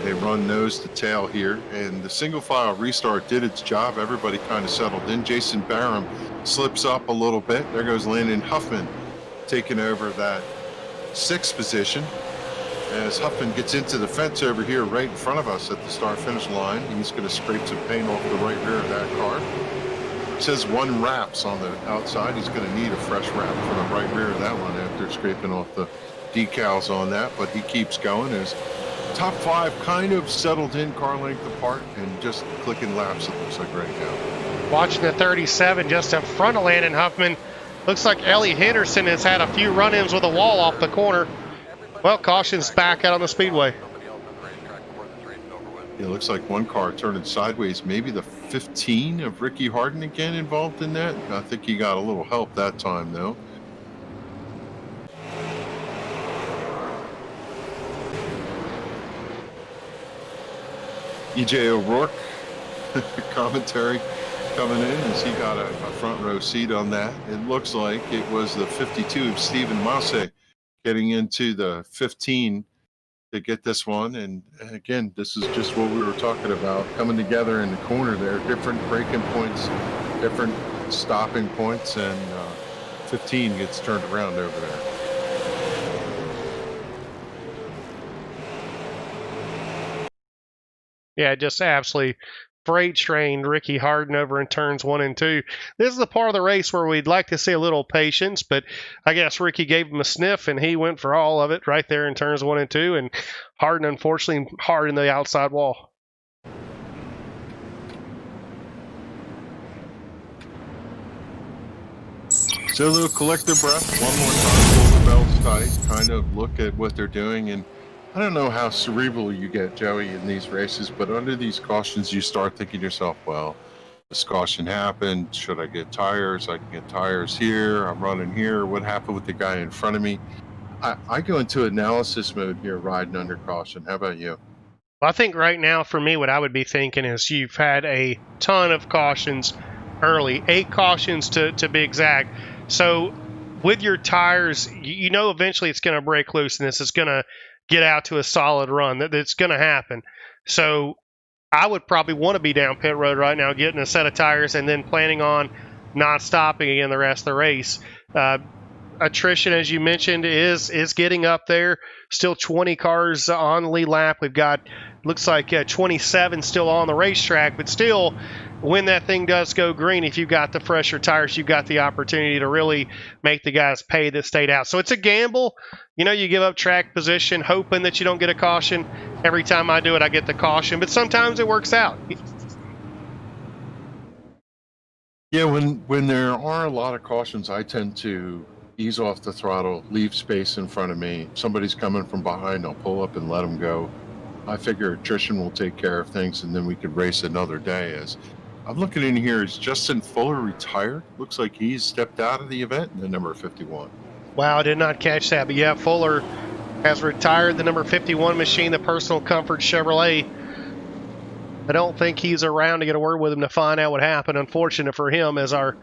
they run nose to tail here, and the single file restart did its job. Everybody kind of settled in. Jason Barham slips up a little bit. There goes Landon Huffman taking over that 6th position as Huffman gets into the fence over here right in front of us at the start-finish line. He's going to scrape some paint off the right rear of that car. It says 1 wraps on the outside. He's going to need a fresh wrap for the right rear of that one after scraping off the decals on that, but he keeps going as top 5 kind of settled in, car length apart, and just clicking laps, it looks like right now. Watching the 37 just in front of Landon Huffman. Looks like Ellie Henderson has had a few run-ins with a wall off the corner. Well, caution's back out on the speedway. It looks like one car turning sideways. Maybe the 15 of Ricky Harden again involved in that. I think he got a little help that time, though. EJ O'Rourke commentary coming in as he got a front row seat on that. It looks like it was the 52 of Stephen Masse getting into the 15 to get this one. And again, this is just what we were talking about, coming together in the corner there, different braking points, different stopping points, and 15 gets turned around over there. Yeah, just absolutely freight trained Ricky Harden over in turns 1 and 2. This is the part of the race where we'd like to see a little patience, but I guess Ricky gave him a sniff and he went for all of it right there in turns 1 and 2, and Harden unfortunately hard in the outside wall. So a little collective breath, one more time, pull the belts tight, kind of look at what they're doing. And I don't know how cerebral you get, Joey, in these races, but under these cautions, you start thinking to yourself, well, this caution happened. Should I get tires? I can get tires here. I'm running here. What happened with the guy in front of me? I go into analysis mode here, riding under caution. How about you? Well, I think right now for me, what I would be thinking is you've had a ton of cautions early, 8 cautions to be exact. So with your tires, you know eventually it's going to break loose and this is going to get out to a solid run. That's going to happen. So I would probably want to be down pit road right now, getting a set of tires and then planning on not stopping again the rest of the race. Attrition, as you mentioned, is getting up there. Still 20 cars on the lead lap. We've got, looks like 27 still on the racetrack, but still, when that thing does go green, if you've got the fresher tires, you've got the opportunity to really make the guys pay that stayed out. So it's a gamble. You know, you give up track position, hoping that you don't get a caution. Every time I do it, I get the caution, but sometimes it works out. Yeah, when there are a lot of cautions, I tend to ease off the throttle, leave space in front of me. Somebody's coming from behind, I'll pull up and let them go. I figure attrition will take care of things, and then we could race another day. As I'm looking in here, is Justin Fuller retired? Looks like he's stepped out of the event in the number 51. Wow, I did not catch that. But yeah, Fuller has retired the number 51 machine, the Personal Comfort Chevrolet. I don't think he's around to get a word with him to find out what happened. Unfortunate for him, as our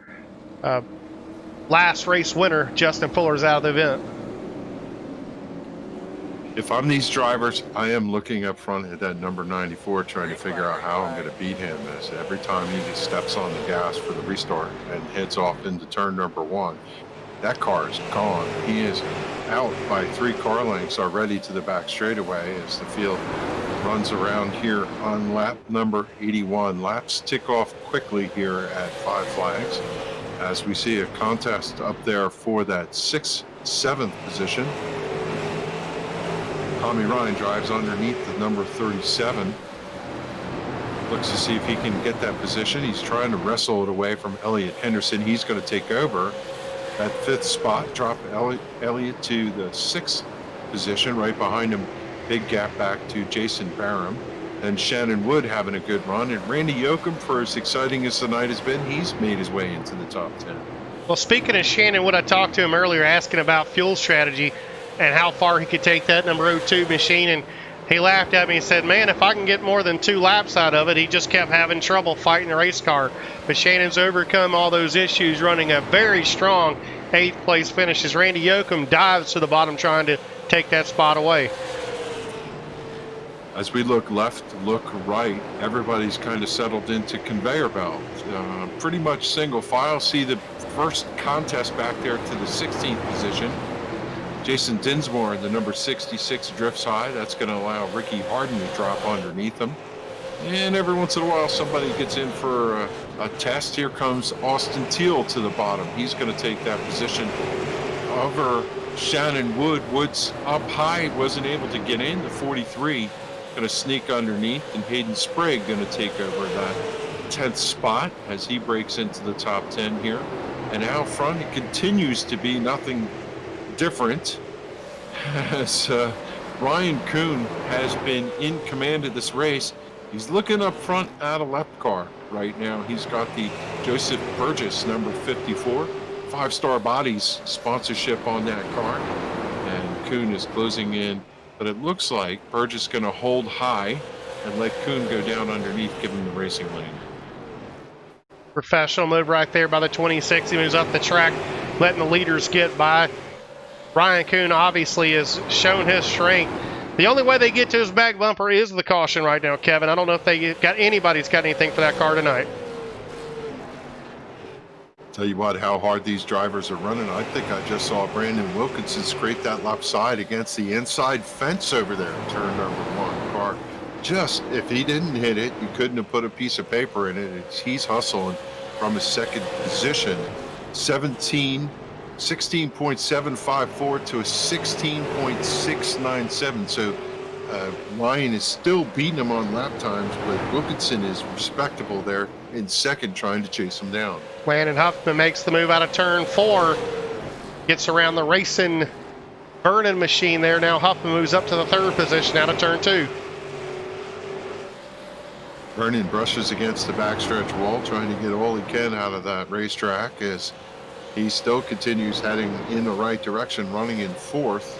last race winner, Justin Fuller, is out of the event. If I'm these drivers, I am looking up front at that number 94, trying to figure out how I'm going to beat him. As every time he just steps on the gas for the restart and heads off into turn number 1, that car is gone. He is out by 3 car lengths already to the back straightaway as the field runs around here on lap number 81. Laps tick off quickly here at Five Flags as we see a contest up there for that 6th, 7th position. Tommy Ryan drives underneath the number 37. Looks to see if he can get that position. He's trying to wrestle it away from Elliott Henderson. He's going to take over that 5th spot, drop Elliott to the 6th position. Right behind him, big gap back to Jason Barham. And Shannon Wood having a good run. And Randy Yoakum, for as exciting as the night has been, he's made his way into the top 10. Well, speaking of Shannon Wood, I talked to him earlier asking about fuel strategy and how far he could take that number 02 machine. And he laughed at me and said, man, if I can get more than 2 laps out of it, he just kept having trouble fighting the race car. But Shannon's overcome all those issues, running a very strong 8th place finish as Randy Yoakum dives to the bottom trying to take that spot away. As we look left, look right, everybody's kind of settled into conveyor belt. Pretty much single file. See the first contest back there to the 16th position. Jason Dinsmore, the number 66, drifts high. That's going to allow Ricky Harden to drop underneath him. And every once in a while, somebody gets in for a test. Here comes Austin Teal to the bottom. He's going to take that position over Shannon Wood. Wood's up high, wasn't able to get in. The 43 going to sneak underneath, and Hayden Sprague going to take over that 10th spot as he breaks into the top 10 here. And out front, it continues to be nothing different as Ryan Kuhn has been in command of this race. He's looking up front at a left car right now. He's got the Joseph Burgess number 54, 5-star bodies sponsorship on that car. And Kuhn is closing in, but it looks like Burgess going to hold high and let Kuhn go down underneath, give him the racing lane. Professional move right there by the 26. He moves up the track, letting the leaders get by. Ryan Kuhn obviously has shown his strength. The only way they get to his back bumper is the caution right now, Kevin. I don't know if anybody's got anything for that car tonight. Tell you what, how hard these drivers are running. I think I just saw Brandon Wilkinson scrape that left side against the inside fence over there in turn number 1. Car just, if he didn't hit it, you couldn't have put a piece of paper in it. He's hustling from his second position. 16.754 to a 16.697. So Ryan is still beating him on lap times, but Wilkinson is respectable there in second, trying to chase him down. Landon Huffman makes the move out of turn 4. Gets around the racing Vernon machine there. Now Huffman moves up to the 3rd position out of turn 2. Vernon brushes against the backstretch wall, trying to get all he can out of that racetrack as he still continues heading in the right direction, running in 4th.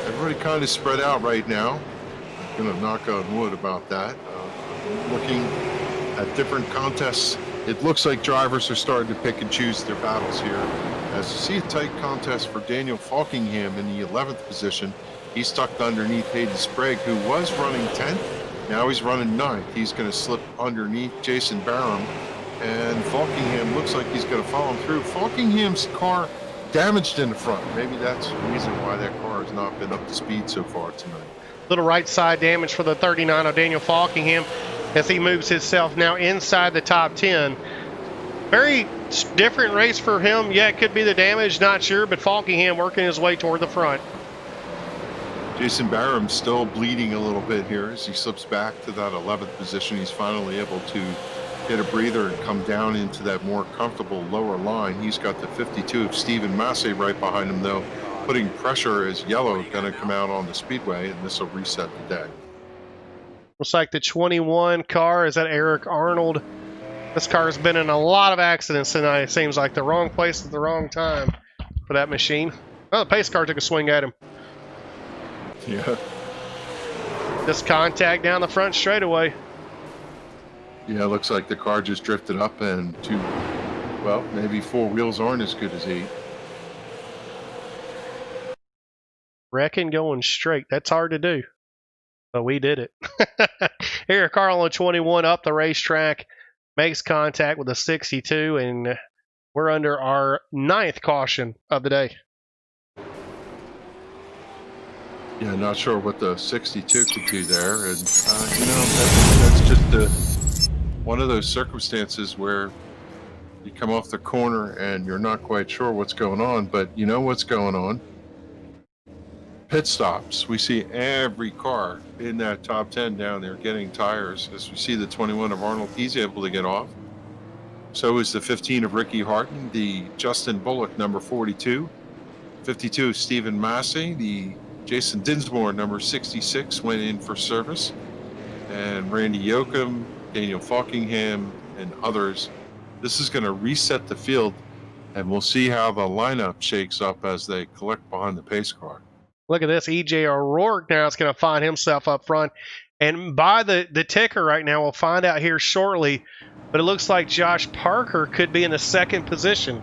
Everybody kind of spread out right now. I'm going to knock on wood about that. Looking at different contests, it looks like drivers are starting to pick and choose their battles here. As you see a tight contest for Daniel Falkingham in the 11th position. He's tucked underneath Hayden Sprague, who was running 10th. Now he's running 9th. He's going to slip underneath Jason Barham. And Falkingham looks like he's going to follow him through. Falkingham's car damaged in the front. Maybe that's the reason why that car has not been up to speed so far tonight. Little right side damage for the 39 of Daniel Falkingham as he moves himself now inside the top 10. Very different race for him. Yeah, it could be the damage, not sure, but Falkingham working his way toward the front. Jason Barham's still bleeding a little bit here as he slips back to that 11th position. He's finally able to get a breather and come down into that more comfortable lower line. He's got the 52 of Stephen Massey right behind him, though, putting pressure as yellow going to come out on the speedway, and this will reset the day. Looks like the 21 car is that Eric Arnold. This car has been in a lot of accidents tonight. It seems like the wrong place at the wrong time for that machine. Oh, the pace car took a swing at him. Yeah. Just contact down the front straightaway. Yeah, looks like the car just drifted up, and well, maybe 4 wheels aren't as good as 8. Reckon going straight. That's hard to do. But we did it. Eric Arnold, 21, up the racetrack. Makes contact with a 62, and we're under our 9th caution of the day. Yeah, not sure what the 62 could do there. And, that's just one of those circumstances where you come off the corner and you're not quite sure what's going on, but you know what's going on. Pit stops. We see every car in that top 10 down there getting tires. As we see the 21 of Arnold, he's able to get off. So is the 15 of Ricky Harton, the Justin Bullock, number 42, 52 of Stephen Massey, the Jason Dinsmore, number 66, went in for service, and Randy Yoakum, Daniel Falkingham, and others. This is going to reset the field, and we'll see how the lineup shakes up as they collect behind the pace car. Look at this. E.J. O'Rourke now is going to find himself up front. And by the ticker right now, we'll find out here shortly, but it looks like Josh Parker could be in the 2nd position.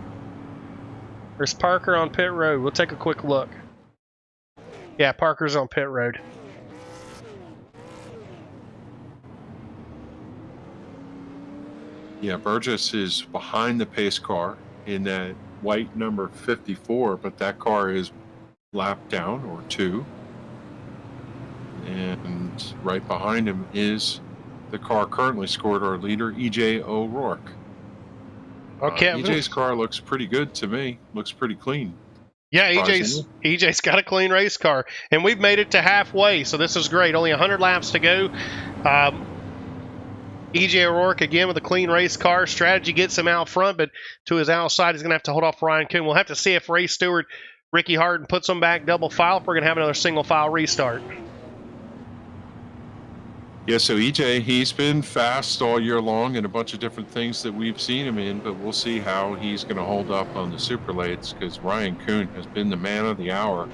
There's Parker on pit road. We'll take a quick look. Yeah, Parker's on pit road. Yeah, Burgess is behind the pace car in that white number 54, but that car is lapped down, or 2. And right behind him is the car currently scored our leader, E.J. O'Rourke. Okay. E.J.'s car looks pretty good to me. Looks pretty clean. Yeah, EJ's got a clean race car, and we've made it to halfway, so this is great. Only 100 laps to go. EJ O'Rourke again with a clean race car. Strategy gets him out front, but to his outside, he's going to have to hold off Ryan Kuhn. We'll have to see if race steward Ricky Harden puts him back double file if we're going to have another single file restart. Yeah, so EJ, he's been fast all year long in a bunch of different things that we've seen him in, but we'll see how he's going to hold up on the super lates because Ryan Kuhn has been the man of the hour.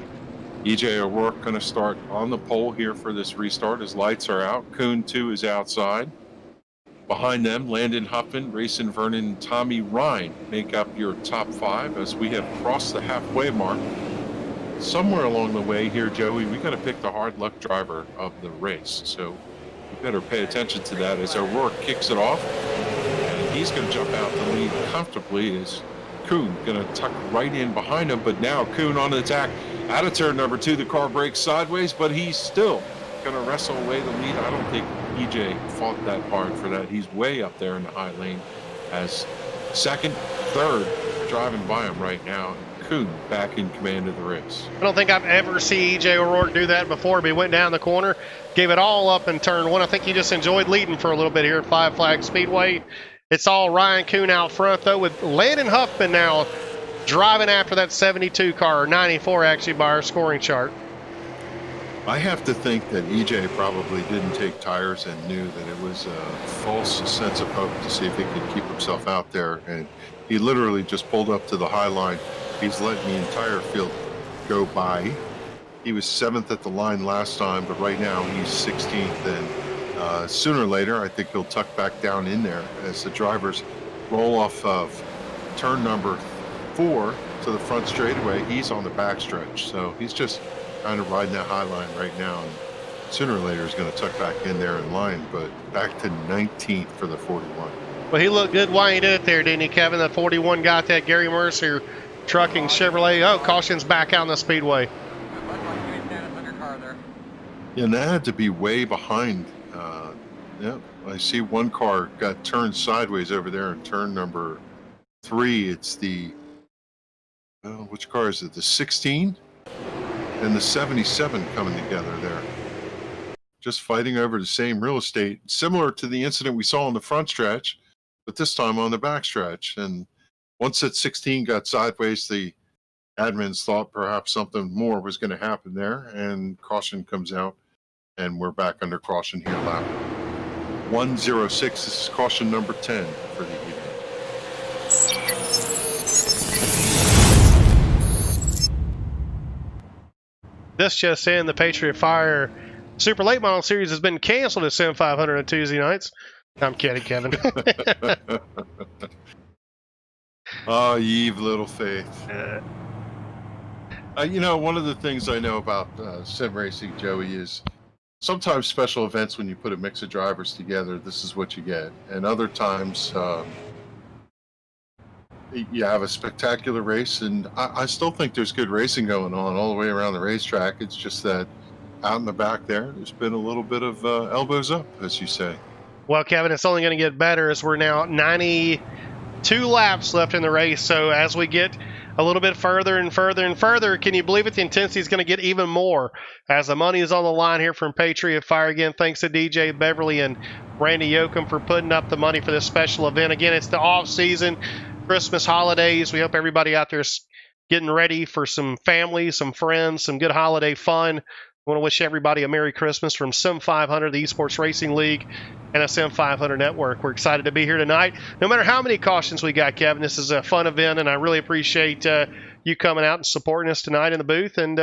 EJ O'Rourke going to start on the pole here for this restart. His lights are out. Kuhn, too, is outside. Behind them, Landon Huffman, Rayson Vernon, and Tommy Ryan make up your top 5 as we have crossed the halfway mark. Somewhere along the way here, Joey, we got to pick the hard luck driver of the race. So you better pay attention to that as O'Rourke kicks it off. And he's going to jump out the lead comfortably as Kuhn going to tuck right in behind him. But now Kuhn on the attack. Out of turn number 2, the car breaks sideways, but he's still going to wrestle away the lead. I don't think EJ fought that hard for that. He's way up there in the high lane as second, third driving by him right now. Kuhn back in command of the race. I don't think I've ever seen EJ O'Rourke do that before, but he went down the corner, gave it all up in turn 1. I think he just enjoyed leading for a little bit here at Five Flag Speedway. It's all Ryan Kuhn out front, though, with Landon Huffman now driving after that 72 car, or 94 actually by our scoring chart. I have to think that EJ probably didn't take tires and knew that it was a false sense of hope to see if he could keep himself out there. And he literally just pulled up to the high line. He's letting the entire field go by. He was 7th at the line last time, but right now he's 16th. And sooner or later, I think he'll tuck back down in there as the drivers roll off of turn number 4 to the front straightaway. He's on the backstretch, so he's just kind of riding that high line right now. And sooner or later, he's going to tuck back in there in line, but back to 19th for the 41. Well, he looked good while he did it there, didn't he, Kevin? That 41 got that Gary Mercer trucking Chevrolet. Oh, caution's back out on the speedway. Yeah, and that had to be way behind. Yeah, I see one car got turned sideways over there in turn number 3. It's the, which car is it? The 16 and the 77 coming together there. Just fighting over the same real estate, similar to the incident we saw on the front stretch, but this time on the back stretch. And once that 16 got sideways, the admins thought perhaps something more was going to happen there, and caution comes out, and we're back under caution here, lap 106. This is caution number 10 for the evening. This just in, the Patriot Fire Super Late Model Series has been canceled at Sim500 on Tuesday nights. I'm kidding, Kevin. Oh, Yves Little Faith. You know, one of the things I know about sim racing, Joey, is sometimes special events, when you put a mix of drivers together, this is what you get. And other times, you have a spectacular race, and I still think there's good racing going on all the way around the racetrack. It's just that out in the back there's been a little bit of elbows up, as you say. Well, Kevin, it's only going to get better as we're now 92 laps left in the race. So as we get a little bit further and further and further, can you believe it? The intensity is going to get even more as the money is on the line here from Patriot Fire. Again, thanks to DJ Beverly and Randy Yoakum for putting up the money for this special event. Again, it's the off season, Christmas holidays. We hope everybody out there is getting ready for some family, some friends, some good holiday fun. I want to wish everybody a Merry Christmas from Sim500, the Esports Racing League, and a Sim500 network. We're excited to be here tonight. No matter how many cautions we got, Kevin, this is a fun event, and I really appreciate you coming out and supporting us tonight in the booth. And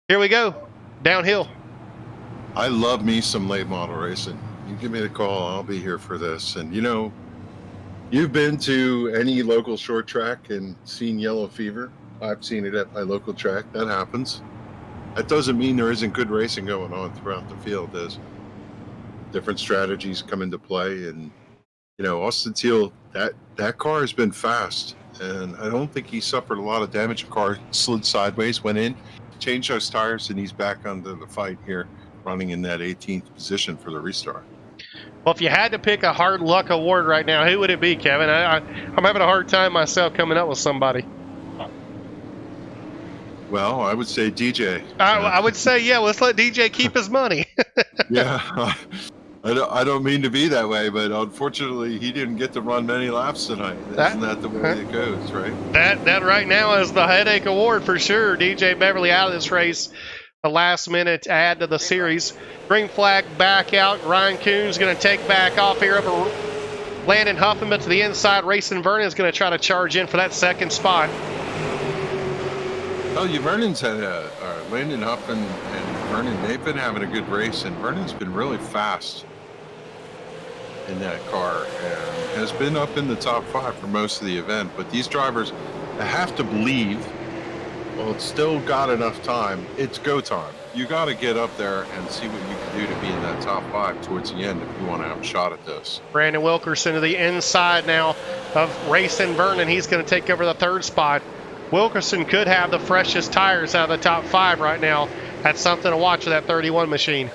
here we go, downhill. I love me some late model racing. You give me the call, I'll be here for this. And, you know, you've been to any local short track and seen yellow fever. I've seen it at my local track. That happens. That doesn't mean there isn't good racing going on throughout the field as different strategies come into play. And, you know, Austin Teal, that car has been fast, and I don't think he suffered a lot of damage. The car slid sideways, went in, changed those tires, and he's back under the fight here, running in that 18th position for the restart. Well, if you had to pick a hard luck award right now, who would it be, Kevin? I'm having a hard time myself coming up with somebody. Well, I would say DJ. I would say, yeah, let's let DJ keep his money. Yeah, I don't mean to be that way, but unfortunately, he didn't get to run many laps tonight. Isn't that the way it goes, right? That right now is the headache award for sure. DJ Beverly out of this race a last-minute add to the series. Green flag back out. Ryan Kuhn's going to take back off here over Landon Huffman to the inside. Racing Vernon is going to try to charge in for that second spot. Oh, Vernon's had Landon Huffman and Vernon, they've been having a good race, and Vernon's been really fast in that car and has been up in the top 5 for most of the event. But these drivers, I have to believe, well, it's still got enough time. It's go time. You got to get up there and see what you can do to be in that top 5 towards the end if you want to have a shot at this. Brandon Wilkerson to the inside now of Racing Vernon. He's going to take over the third spot. Wilkerson could have the freshest tires out of the top 5 right now. That's something to watch with that 31 machine.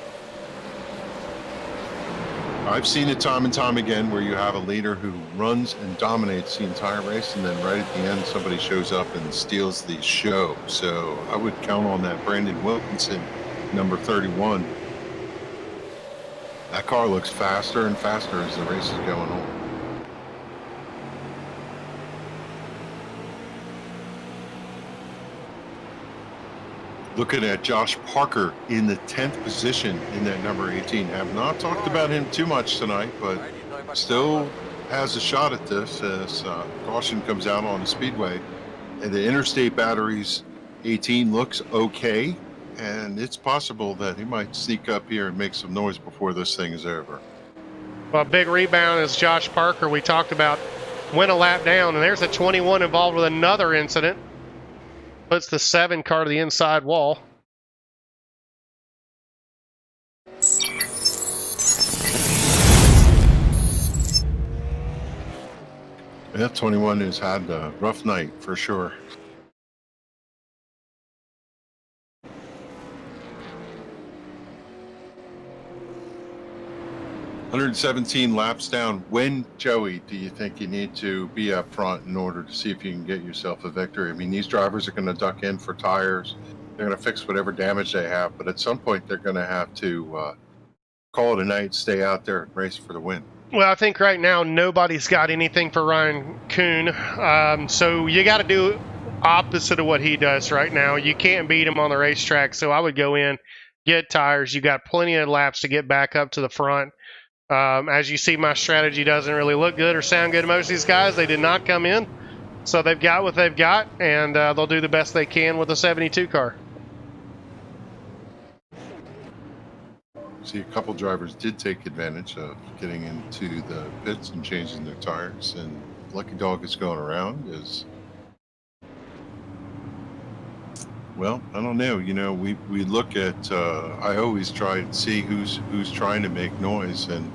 I've seen it time and time again where you have a leader who runs and dominates the entire race, and then right at the end somebody shows up and steals the show. So I would count on that. Brandon Wilkinson, number 31. That car looks faster and faster as the race is going on. Looking at Josh Parker in the 10th position in that number 18. Have not talked about him too much tonight, but still has a shot at this as caution comes out on the speedway. And the interstate batteries 18 looks okay, and it's possible that he might sneak up here and make some noise before this thing is over. Well, big rebound is Josh Parker. We talked about went a lap down, and there's a 21 involved with another incident. Puts the 7 car to the inside wall. Yeah, 21 has had a rough night for sure. $117 laps down. When, Joey, do you think you need to be up front in order to see if you can get yourself a victory? I mean, these drivers are going to duck in for tires. They're going to fix whatever damage they have, but at some point they're going to have to call it a night, stay out there and race for the win. Well, I think right now nobody's got anything for Ryan Kuhn, so you got to do opposite of what he does right now. You can't beat him on the racetrack, so I would go in, get tires. You got plenty of laps to get back up to the front. As you see, my strategy doesn't really look good or sound good to most of these guys. They did not come in, so they've got what they've got, and they'll do the best they can with a 72 car. See, a couple drivers did take advantage of getting into the pits and changing their tires, and Lucky Dog is going around is, well, I don't know. You know, we look at, I always try to see who's trying to make noise, and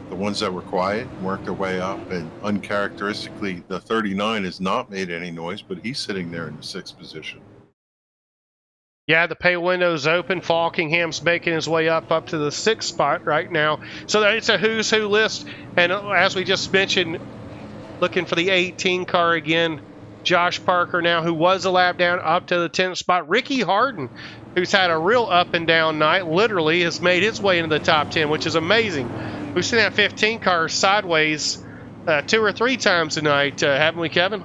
the ones that were quiet worked their way up, and uncharacteristically, the 39 has not made any noise, but he's sitting there in the 6th position. Yeah, the pay window's open. Falkingham's making his way up to the 6th spot right now. So it's a who's who list. And as we just mentioned, looking for the 18 car again. Josh Parker now, who was a lap down, up to the 10th spot. Ricky Harden, who's had a real up and down night, literally has made his way into the top 10, which is amazing. We've seen that 15 car sideways 2 or 3 times tonight, haven't we, Kevin?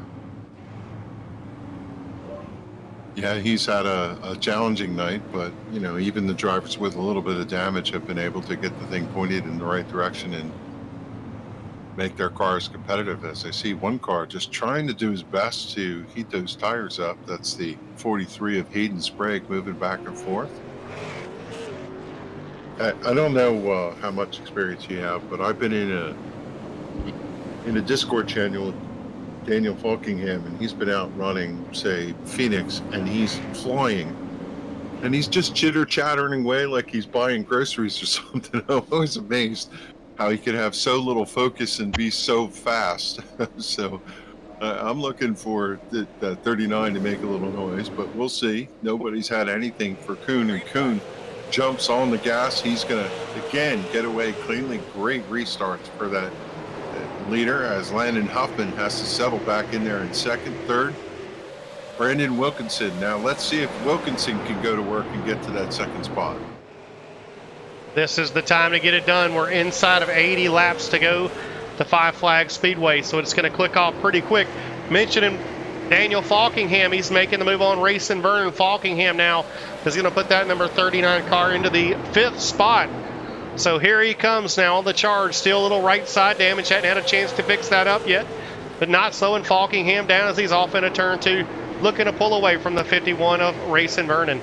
Yeah, he's had a challenging night, but, you know, even the drivers with a little bit of damage have been able to get the thing pointed in the right direction and make their cars competitive. As I see one car just trying to do his best to heat those tires up. That's the 43 of Hayden Sprague moving back and forth. I don't know how much experience you have, but I've been in a Discord channel with Daniel Falkingham, and he's been out running, say, Phoenix, and he's flying. And he's just chitter-chattering away like he's buying groceries or something. I'm always amazed how he can have so little focus and be so fast. So I'm looking for the 39 to make a little noise, but we'll see. Nobody's had anything for Kuhn, and Kuhn jumps on the gas. He's going to, again, get away cleanly. Great restarts for that leader as Landon Huffman has to settle back in there in 2nd, 3rd. Brandon Wilkinson. Now let's see if Wilkinson can go to work and get to that 2nd spot. This is the time to get it done. We're inside of 80 laps to go to Five Flags Speedway, so it's going to click off pretty quick. Mentioning Daniel Falkingham, he's making the move on Racing Vernon. Falkingham now is going to put that number 39 car into the 5th spot. So here he comes now on the charge. Still a little right side damage. Hadn't had a chance to fix that up yet, but not slowing Falkingham down as he's off in a turn 2, looking to pull away from the 51 of Racing Vernon.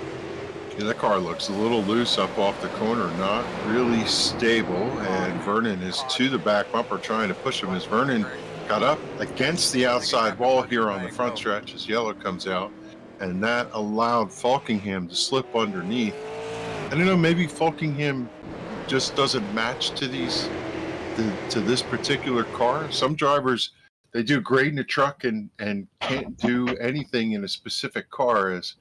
Yeah, that car looks a little loose up off the corner, not really stable, and Vernon is to the back bumper trying to push him as Vernon got up against the outside wall here on the front stretch as yellow comes out, and that allowed Falkingham to slip underneath. I don't know, maybe Falkingham just doesn't match to to this particular car. Some drivers, they do great in a truck and can't do anything in a specific car, as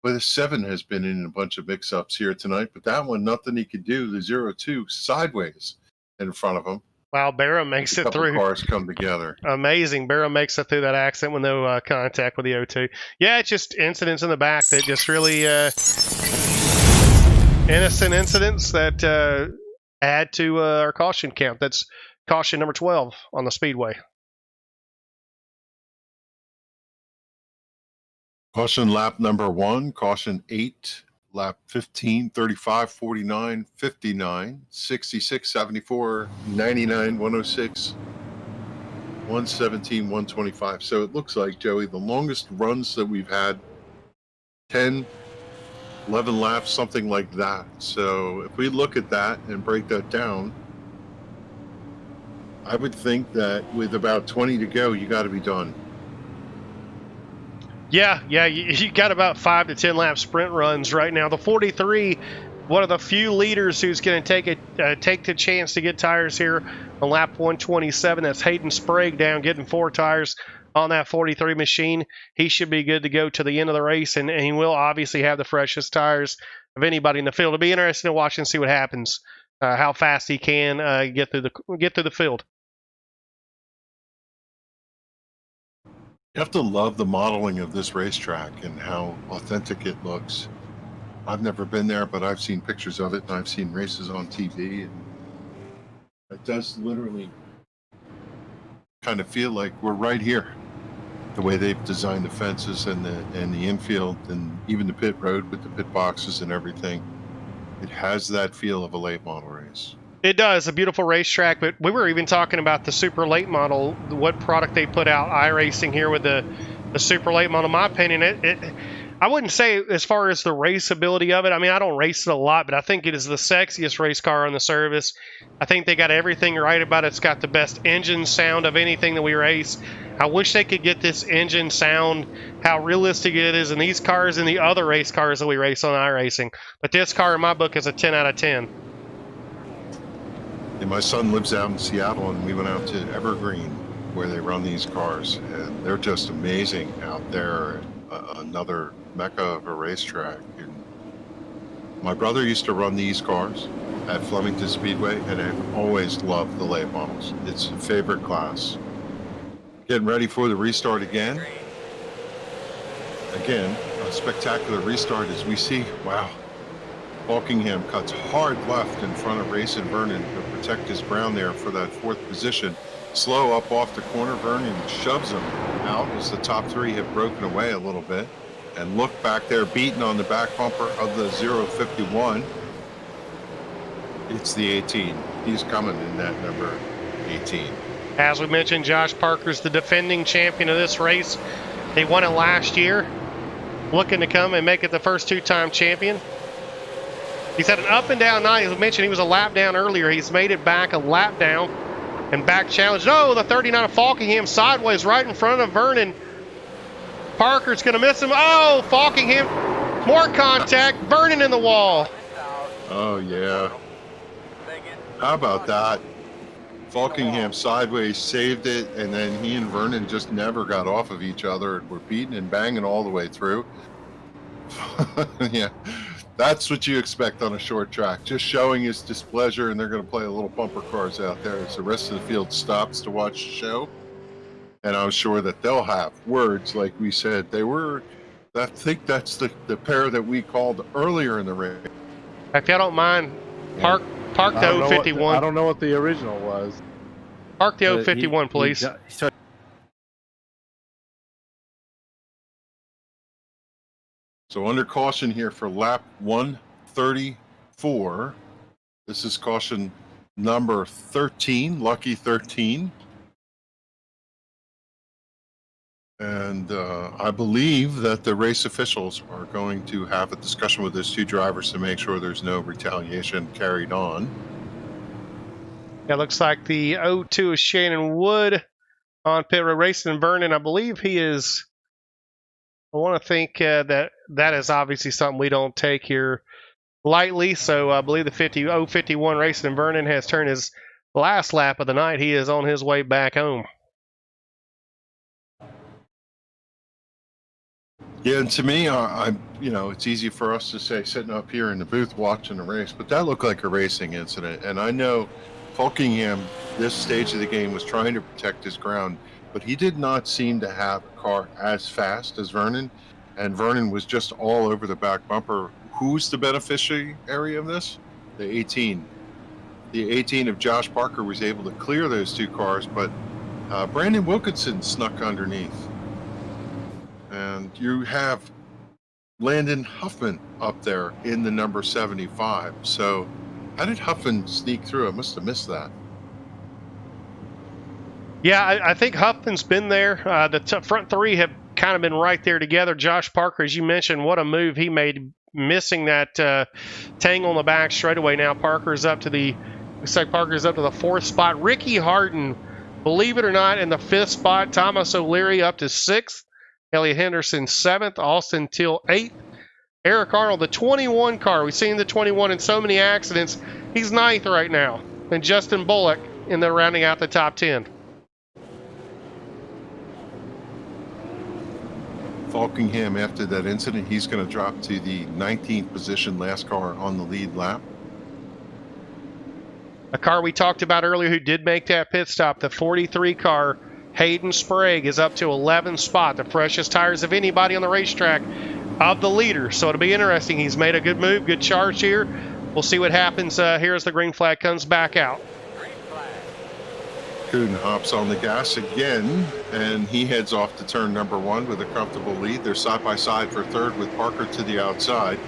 well, the 7 has been in a bunch of mix-ups here tonight, but that one, nothing he could do. The 0-2 sideways in front of him. Wow, Barrow makes it through. Cars come together. Amazing. Barrow makes it through that accident with no contact with the 0-2. Yeah, it's just incidents in the back that just really innocent incidents that add to our caution count. That's caution number 12 on the speedway. Caution lap number 1, caution 8, lap 15, 35, 49, 59, 66, 74, 99, 106, 117, 125. So it looks like, Joey, the longest runs that we've had, 10, 11 laps, something like that. So if we look at that and break that down, I would think that with about 20 to go, you got to be done. Yeah, you got about 5 to 10 lap sprint runs right now. The 43, one of the few leaders who's going to take the chance to get tires here on lap 127. That's Hayden Sprague down, getting 4 tires on that 43 machine. He should be good to go to the end of the race, and he will obviously have the freshest tires of anybody in the field. It'll be interesting to watch and see what happens, how fast he can get through the field. You have to love the modeling of this racetrack and how authentic it looks. I've never been there, but I've seen pictures of it, and I've seen races on TV, and it does literally kind of feel like we're right here. The way they've designed the fences and the infield, and even the pit road with the pit boxes and everything, it has that feel of a late model race. It does, a beautiful racetrack, but we were even talking about the super late model, what product they put out, iRacing here with the super late model. In my opinion, I wouldn't say as far as the raceability of it. I mean, I don't race it a lot, but I think it is the sexiest race car on the service. I think they got everything right about it. It's got the best engine sound of anything that we race. I wish they could get this engine sound, how realistic it is in these cars and the other race cars that we race on iRacing. But this car in my book is a 10 out of 10. And my son lives out in Seattle, and we went out to Evergreen where they run these cars, and they're just amazing out there. Another mecca of a racetrack. And my brother used to run these cars at Flemington Speedway, and I've always loved the late models. It's a favorite class. Getting ready for the restart again. Again, a spectacular restart as we see, wow, Falkingham cuts hard left in front of Racing Vernon to protect his ground there for that 4th position. Slow up off the corner, Vernon shoves him out as the top 3 have broken away a little bit. And look back there, beaten on the back bumper of the 051. It's the 18. He's coming in that number 18. As we mentioned, Josh Parker's the defending champion of this race. He won it last year, looking to come and make it the first 2-time champion. He's had an up and down night. As we mentioned, he was a lap down earlier. He's made it back a lap down and back challenged. Oh, the 39 of Falkingham sideways right in front of Vernon. Parker's going to miss him. Oh, Falkingham, more contact. Vernon in the wall. Oh, yeah. How about that? Falkingham sideways saved it, and then he and Vernon just never got off of each other and were beating and banging all the way through. Yeah. That's what you expect on a short track, just showing his displeasure, and they're going to play a little bumper cars out there as the rest of the field stops to watch the show. And I'm sure that they'll have words like we said. I think that's the pair that we called earlier in the race. If y'all don't mind, park the 051. I don't know what the original was. Park the 051, please. So under caution here for lap 134. This is caution number 13, lucky 13. And I believe that the race officials are going to have a discussion with those two drivers to make sure there's no retaliation carried on. Yeah, looks like the 02 is Shannon Wood on pit road racing in Vernon. I believe he is. I want to think that is obviously something we don't take here lightly. So I believe the 51 racing in Vernon has turned his last lap of the night. He is on his way back home. Yeah, and to me, it's easy for us to say sitting up here in the booth watching the race, but that looked like a racing incident. And I know Fulkingham, this stage of the game, was trying to protect his ground, but he did not seem to have a car as fast as Vernon, and Vernon was just all over the back bumper. Who's the beneficiary of this? The 18. The 18 of Josh Parker was able to clear those two cars, but Brandon Wilkinson snuck underneath. And you have Landon Huffman up there in the number 75. So how did Huffman sneak through? I must have missed that. Yeah, I think Huffman's been there. The front three have kind of been right there together. Josh Parker, as you mentioned, what a move he made, missing that tangle on the back straightaway. Now Parker's up to the fourth spot. Ricky Harden, believe it or not, in the fifth spot. Thomas O'Leary up to sixth. Elliot Henderson 7th, Austin Till 8th. Eric Arnold, the 21 car. We've seen the 21 in so many accidents. He's 9th right now. And Justin Bullock in the rounding out the top 10. Fulkingham, after that incident, he's going to drop to the 19th position, last car on the lead lap. A car we talked about earlier who did make that pit stop, the 43 car, Hayden Sprague, is up to 11th spot, the freshest tires of anybody on the racetrack of the leader. So it'll be interesting. He's made a good move, good charge here. We'll see what happens here as the green flag comes back out. Kuhn hops on the gas again, and he heads off to turn number 1 with a comfortable lead. They're side by side for third with Parker to the outside.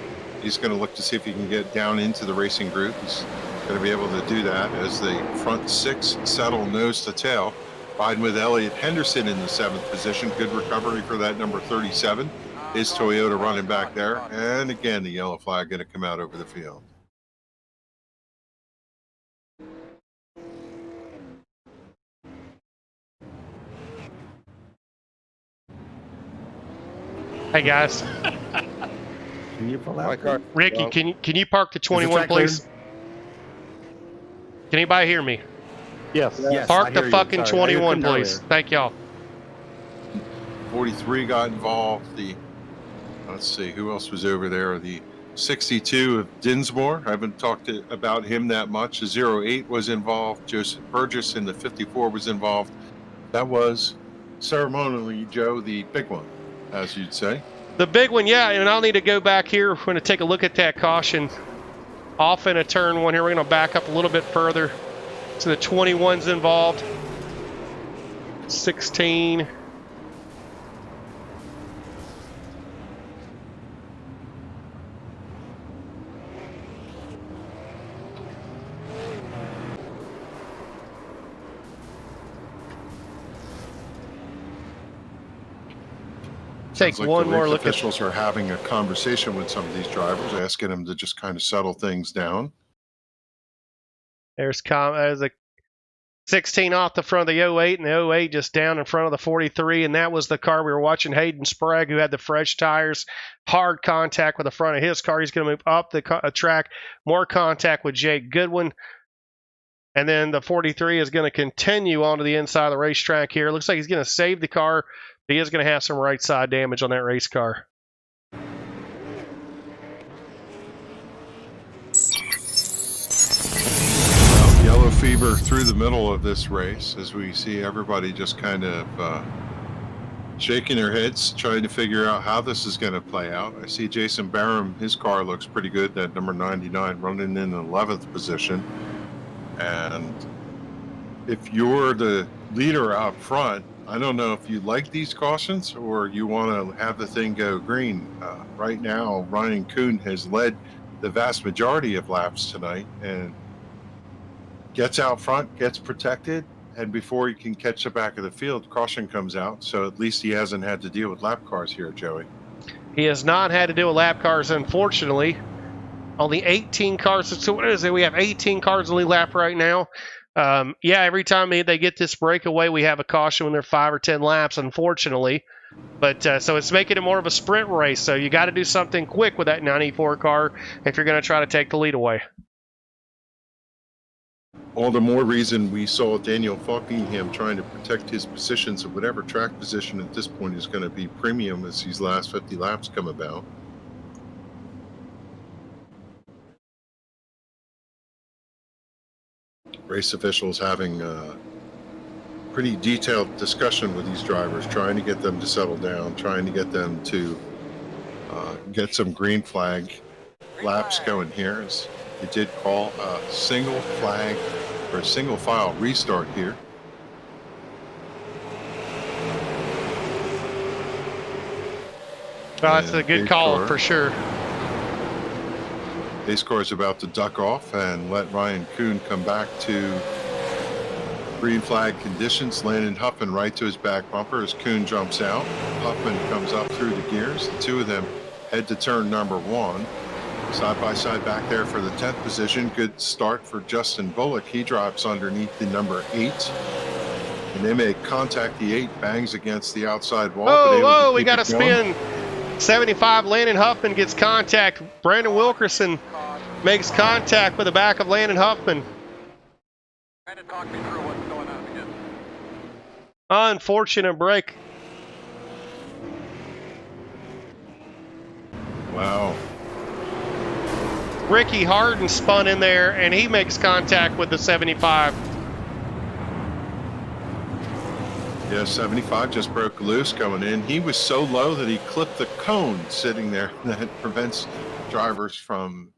He's going to look to see if he can get down into the racing group. He's going to be able to do that as the front 6 settle nose to tail. Riding with Elliot Henderson in the 7th position. Good recovery for that number 37. Is Toyota running back there. And again, the yellow flag going to come out over the field. Hey guys. Can you pull out? Ricky, can you park the 21, please? Can anybody hear me? Yes. Yes, Park I the hear you. fucking Sorry, 21, please. Thank y'all. 43 got involved. Let's see, who else was over there? The 62 of Dinsmore. I haven't talked about him that much. The 08 was involved. Joseph Burgess in the 54 was involved. That was ceremonially, Joe, the big one, as you'd say. The big one, yeah, and I'll need to go back here. We're going to take a look at that caution off in a turn 1 here. We're going to back up a little bit further. So the 21's involved. 16. Take Sounds like one the more race look at. officials are having a conversation with some of these drivers, asking them to just kind of settle things down. There's a 16 off the front of the 08, and the 08 just down in front of the 43, and that was the car we were watching, Hayden Sprague, who had the fresh tires, hard contact with the front of his car. He's going to move up the track, more contact with Jake Goodwin, and then the 43 is going to continue onto the inside of the racetrack here. Looks like he's going to save the car, but he is going to have some right side damage on that race car. Yellow fever through the middle of this race as we see everybody just kind of shaking their heads, trying to figure out how this is going to play out. I see Jason Barham, his car looks pretty good, that number 99, running in the 11th position. And if you're the leader out front, I don't know if you like these cautions or you want to have the thing go green. Right now, Ryan Kuhn has led the vast majority of laps tonight and gets out front, gets protected, and before he can catch the back of the field, caution comes out. So at least he hasn't had to deal with lap cars here, Joey. He has not had to deal with lap cars, unfortunately. Only 18 cars. So what is it? We have 18 cars in the lead lap right now. Yeah, every time they get this breakaway, we have a caution when they're 5 or 10 laps, unfortunately. But so it's making it more of a sprint race. So you got to do something quick with that 94 car if you're going to try to take the lead away. All the more reason we saw Daniel Falkingham trying to protect his positions of whatever track position at this point is going to be premium as these last 50 laps come about. Race officials having a pretty detailed discussion with these drivers, trying to get them to settle down, trying to get them to get some green flag laps going here. As they did call a single flag or a single file restart here. Well, that's a good call for sure. Pace car is about to duck off and let Ryan Kuhn come back to green flag conditions. Landon Huffman right to his back bumper as Kuhn jumps out. Huffman comes up through the gears. The two of them head to turn number 1. Side by side back there for the 10th position. Good start for Justin Bullock. He drops underneath the number 8. And they make contact. The 8 bangs against the outside wall. Oh, we got a spin. 75, Landon Huffman gets contact. Brandon Wilkerson makes contact with the back of Landon Huffman. Try to talk me through what's going on again. Unfortunate break. Wow. Ricky Harden spun in there, and he makes contact with the 75. Yeah, 75 just broke loose going in. He was so low that he clipped the cone sitting there. That prevents drivers from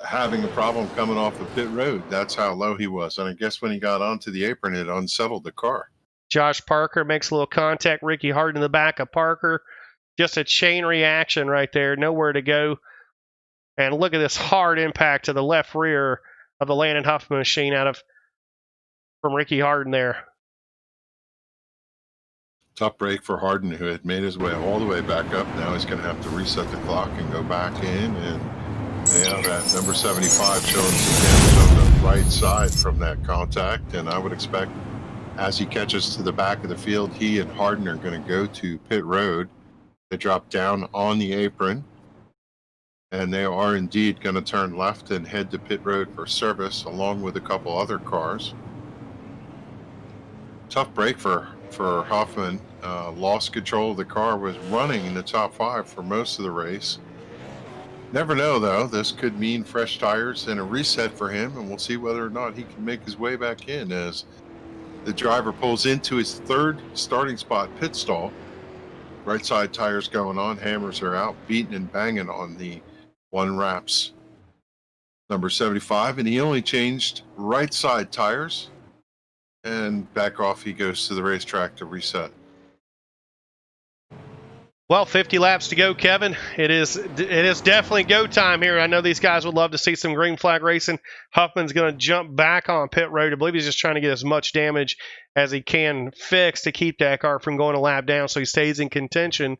having a problem coming off of pit road. That's how low he was. And I guess when he got onto the apron, it unsettled the car. Josh Parker makes a little contact. Ricky Harden in the back of Parker. Just a chain reaction right there. Nowhere to go. And look at this hard impact to the left rear of the Landon Huffman machine from Ricky Harden there. Tough break for Harden, who had made his way all the way back up. Now he's going to have to reset the clock and go back in. And yeah, that number 75 showing some damage on the right side from that contact. And I would expect as he catches to the back of the field, he and Harden are going to go to pit road. They drop down on the apron. And they are indeed going to turn left and head to pit road for service, along with a couple other cars. Tough break for Huffman. Lost control of the car, was running in the top 5 for most of the race. Never know, though. This could mean fresh tires and a reset for him, and we'll see whether or not he can make his way back in as the driver pulls into his 3rd starting spot pit stall. Right side tires going on, hammers are out, beating and banging on the 1 wraps. Number 75, and he only changed right side tires, and back off he goes to the racetrack to reset. Well, 50 laps to go, Kevin. It is definitely go time here. I know these guys would love to see some green flag racing. Huffman's going to jump back on pit road. I believe he's just trying to get as much damage as he can fix to keep that car from going a lap down so he stays in contention.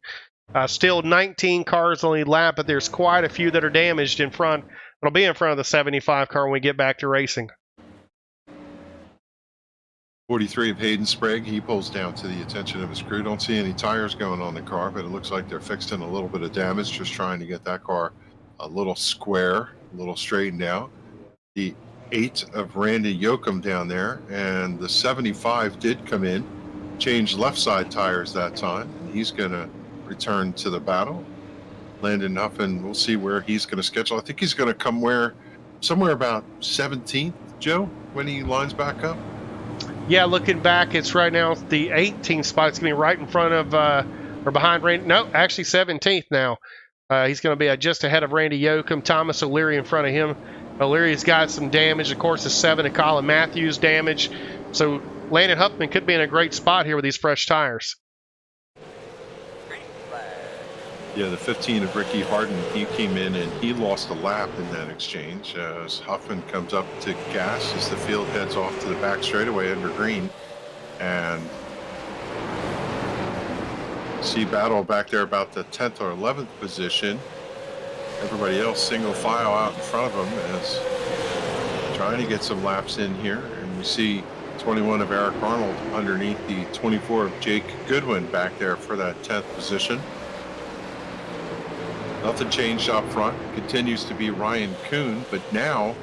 Still 19 cars on the lap, but there's quite a few that are damaged in front. It'll be in front of the 75 car when we get back to racing. 43 of Hayden Sprague, he pulls down to the attention of his crew. Don't see any tires going on the car, but it looks like they're fixing a little bit of damage, just trying to get that car a little square, a little straightened out. The 8 of Randy Yoakum down there, and the 75 did come in, changed left side tires that time, and he's going to return to the battle. Landon Huffman, we'll see where he's going to schedule. I think he's going to come somewhere about 17th, Joe, when he lines back up. Yeah, looking back, it's right now the 18th spot. It's going to be right in front of or behind Randy. No, actually 17th now. He's going to be just ahead of Randy Yoakum. Thomas O'Leary in front of him. O'Leary's got some damage. Of course, the 7 of Colin Matthews damage. So Landon Huffman could be in a great spot here with these fresh tires. Green flag. Yeah, the 15 of Ricky Harden, he came in and he lost a lap in that exchange as Huffman comes up to gas as the field heads off to the back straightaway under green. And see battle back there about the 10th or 11th position. Everybody else single file out in front of them as trying to get some laps in here. And we see 21 of Eric Arnold underneath the 24 of Jake Goodwin back there for that 10th position. Nothing changed up front. Continues to be Ryan Kuhn, but now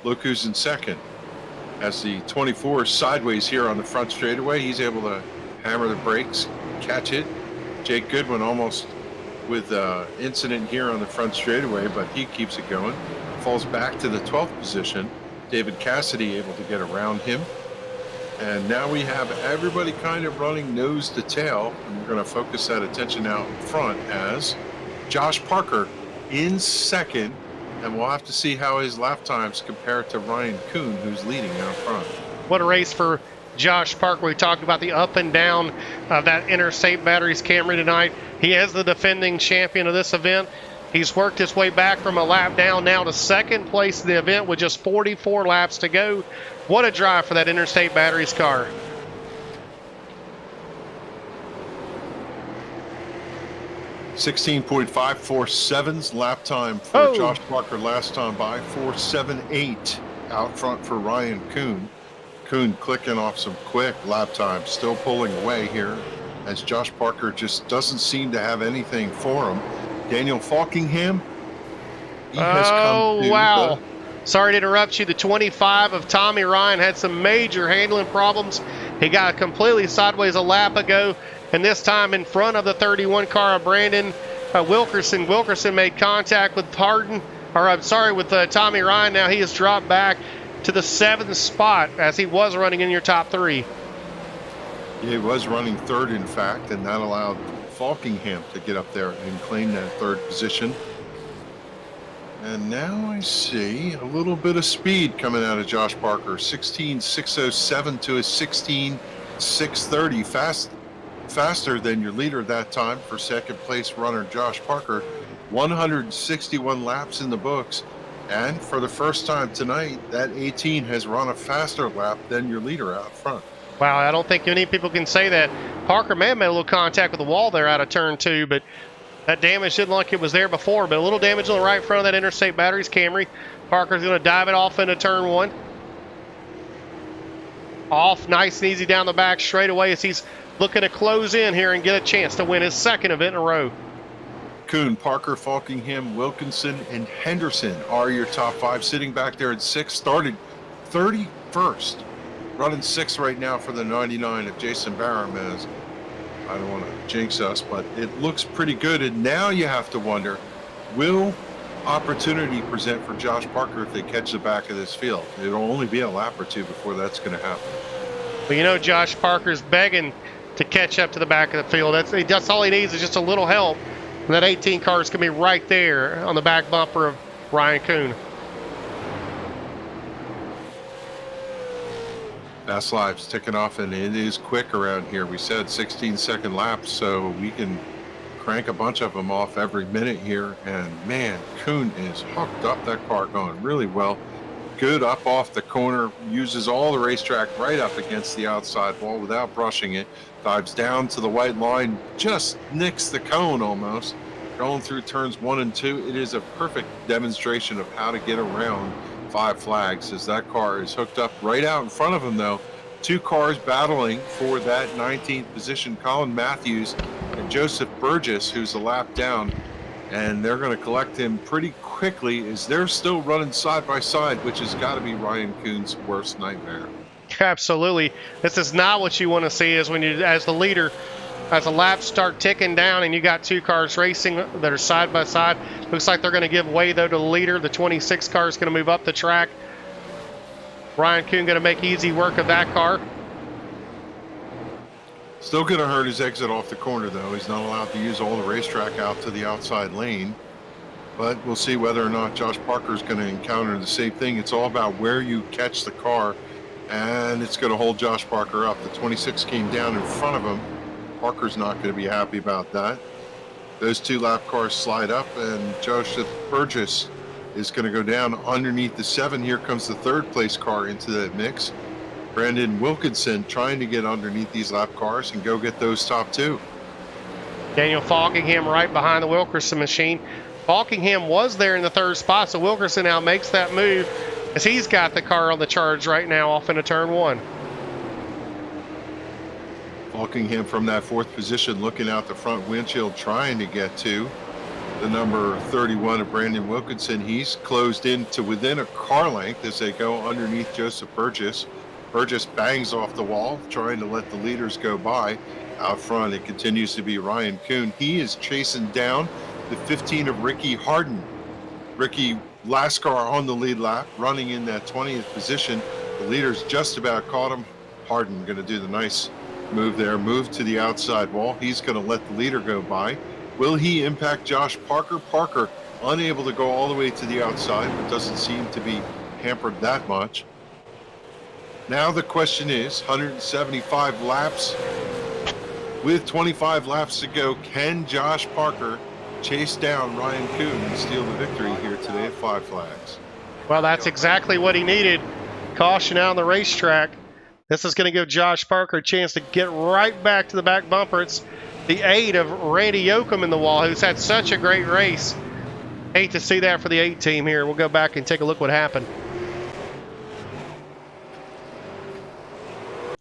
look who's in second. As the 24 is sideways here on the front straightaway, he's able to hammer the brakes, catch it. Jake Goodwin almost with incident here on the front straightaway, but he keeps it going. Falls back to the 12th position. David Cassidy able to get around him. And now we have everybody kind of running nose to tail. And we're going to focus that attention out in front as Josh Parker in second. And we'll have to see how his lap times compare to Ryan Kuhn, who's leading out front. What a race for Josh Parker. We talked about the up and down of that Interstate Batteries Camry tonight. He is the defending champion of this event. He's worked his way back from a lap down now to second place in the event with just 44 laps to go. What a drive for that Interstate Batteries car. (16.547's lap time for Josh Parker last time by. 4.78 out front for Ryan Kuhn. Kuhn clicking off some quick lap time, still pulling away here as Josh Parker just doesn't seem to have anything for him. Daniel Falkingham, he has come to wow. Sorry to interrupt you. The 25 of Tommy Ryan had some major handling problems. He got completely sideways a lap ago, and this time in front of the 31 car of Brandon Wilkerson. Wilkerson made contact with Tommy Ryan. Now he has dropped back to the 7th spot as he was running in your top 3. Yeah, he was running 3rd, in fact, and that allowed Falkingham to get up there and claim that 3rd position. And now I see a little bit of speed coming out of Josh Parker. 16.607 to a 16.630. Faster than your leader that time for second place runner Josh Parker. 161 laps in the books. And for the first time tonight, that 18 has run a faster lap than your leader out front. Wow, I don't think many people can say that. Parker may have made a little contact with the wall there out of turn 2, but that damage didn't look like it was there before. But a little damage on the right front of that Interstate Batteries Camry. Parker's going to dive it off into turn 1. Off nice and easy down the back straight away as he's looking to close in here and get a chance to win his 2nd event in a row. Kuhn, Parker, Falkingham, Wilkinson, and Henderson are your top 5. Sitting back there at 6th, started 31st. Running 6th right now for the 99 of Jason Barham. As I don't want to jinx us, but it looks pretty good. And now you have to wonder, will opportunity present for Josh Parker if they catch the back of this field? It'll only be a lap or 2 before that's going to happen. Well, you know, Josh Parker's begging to catch up to the back of the field. That's all he needs is just a little help. And that 18 car is going to be right there on the back bumper of Ryan Kuhn. Fast Lives ticking off, and it is quick around here. We said 16-second laps, so we can crank a bunch of them off every minute here. And man, Kuhn is hooked up. That car going really well. Good up off the corner, uses all the racetrack right up against the outside wall without brushing it. Dives down to the white line, just nicks the cone almost. Going through turns 1 and 2, it is a perfect demonstration of how to get around 5 flags as that car is hooked up right out in front of him though. 2 cars battling for that 19th position, Colin Matthews and Joseph Burgess, who's a lap down, and they're going to collect him pretty quickly as they're still running side by side, which has got to be Ryan Kuhn's worst nightmare. Absolutely. This is not what you want to see, is when you, as the leader, as the laps start ticking down and you got 2 cars racing that are side by side. Looks like they're going to give way though to the leader. The 26 car is going to move up the track. Ryan Kuhn going to make easy work of that car. Still going to hurt his exit off the corner though. He's not allowed to use all the racetrack out to the outside lane. But we'll see whether or not Josh Parker is going to encounter the same thing. It's all about where you catch the car and it's going to hold Josh Parker up. The 26 came down in front of him. Parker's not going to be happy about that. Those two lap cars slide up, and Joseph Burgess is going to go down underneath the 7. Here comes the third place car into that mix. Brandon Wilkinson trying to get underneath these lap cars and go get those top 2. Daniel Falkingham right behind the Wilkerson machine. Falkingham was there in the 3rd spot, so Wilkerson now makes that move as he's got the car on the charge right now off into turn 1. Falkingham from that 4th position looking out the front windshield trying to get to the number 31 of Brandon Wilkinson. He's closed in to within a car length as they go underneath Joseph Burgess. Burgess bangs off the wall trying to let the leaders go by. Out front it continues to be Ryan Kuhn. He is chasing down the 15 of Ricky Harden. Ricky last car on the lead lap running in that 20th position. The leaders just about caught him. Harden going to do the nice move there, move to the outside wall. He's going to let the leader go by. Will he impact Josh Parker? Parker unable to go all the way to the outside, but doesn't seem to be hampered that much. Now the question is, 175 laps. With 25 laps to go, can Josh Parker chase down Ryan Kuhn and steal the victory here today at Five Flags? Well, that's exactly what he needed. Caution out on the racetrack. This is going to give Josh Parker a chance to get right back to the back bumper. It's the 8 of Randy Yoakum in the wall, who's had such a great race. Hate to see that for the 8 team here. We'll go back and take a look what happened.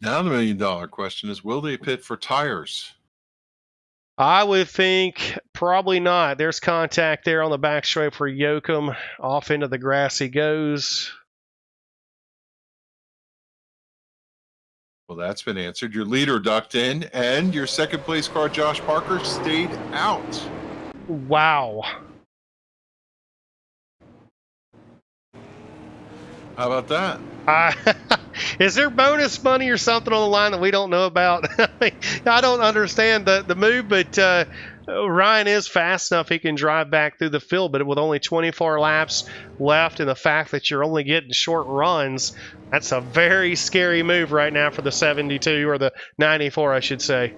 Now the $1 million question is, will they pit for tires? I would think probably not. There's contact there on the back straight for Yoakum. Off into the grass he goes. Well, that's been answered. Your leader ducked in, and your 2nd place car, Josh Parker, stayed out. Wow. How about that? Is there bonus money or something on the line that we don't know about? I don't understand the move, but Ryan is fast enough he can drive back through the field, but with only 24 laps left and the fact that you're only getting short runs, that's a very scary move right now for the 72 or the 94, I should say.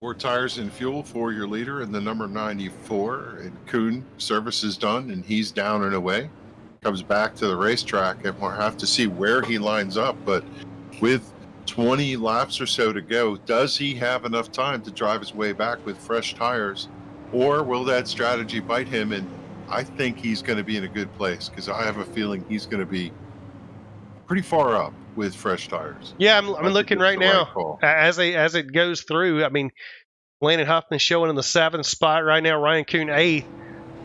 4 tires and fuel for your leader and the number 94. And Kuhn, service is done, and he's down and away. Comes back to the racetrack, and we'll have to see where he lines up. But with 20 laps or so to go, does he have enough time to drive his way back with fresh tires, or will that strategy bite him? And I think he's going to be in a good place, because I have a feeling he's going to be pretty far up with fresh tires. Yeah, I'm looking right now as it goes through. I mean, Landon Huffman showing in the 7th spot right now, Ryan Kuhn 8th.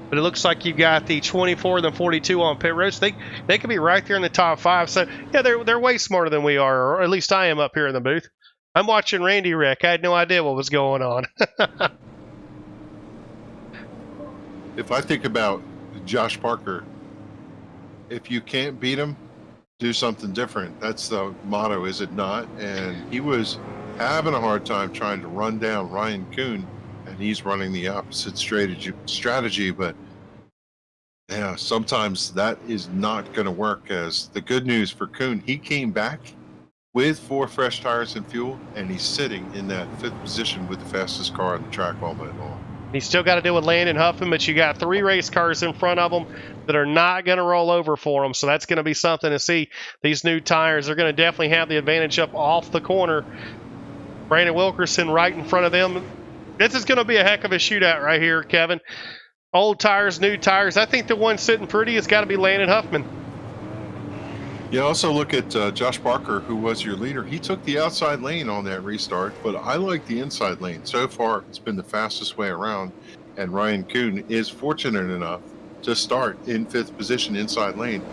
But it looks like you've got the 24 and the 42 on pit roads. They could be right there in the top 5. So, yeah, they're way smarter than we are, or at least I am up here in the booth. I'm watching Randy wreck. I had no idea what was going on. If I think about Josh Parker, if you can't beat him, do something different. That's the motto, is it not? And he was having a hard time trying to run down Ryan Kuhn, and he's running the opposite strategy, but yeah, sometimes that is not going to work. As the good news for Kuhn, he came back with 4 fresh tires and fuel, and he's sitting in that 5th position with the fastest car on the track all night long. He's still got to deal with Landon Huffman, but you got 3 race cars in front of him that are not going to roll over for him, so that's going to be something to see. These new tires are going to definitely have the advantage up off the corner. Brandon Wilkerson right in front of them. This is going to be a heck of a shootout right here, Kevin. Old tires, new tires. I think the one sitting pretty has got to be Landon Huffman. You also look at Josh Parker, who was your leader. He took the outside lane on that restart, but I like the inside lane. So far, it's been the fastest way around, and Ryan Kuhn is fortunate enough to start in 5th position inside lane.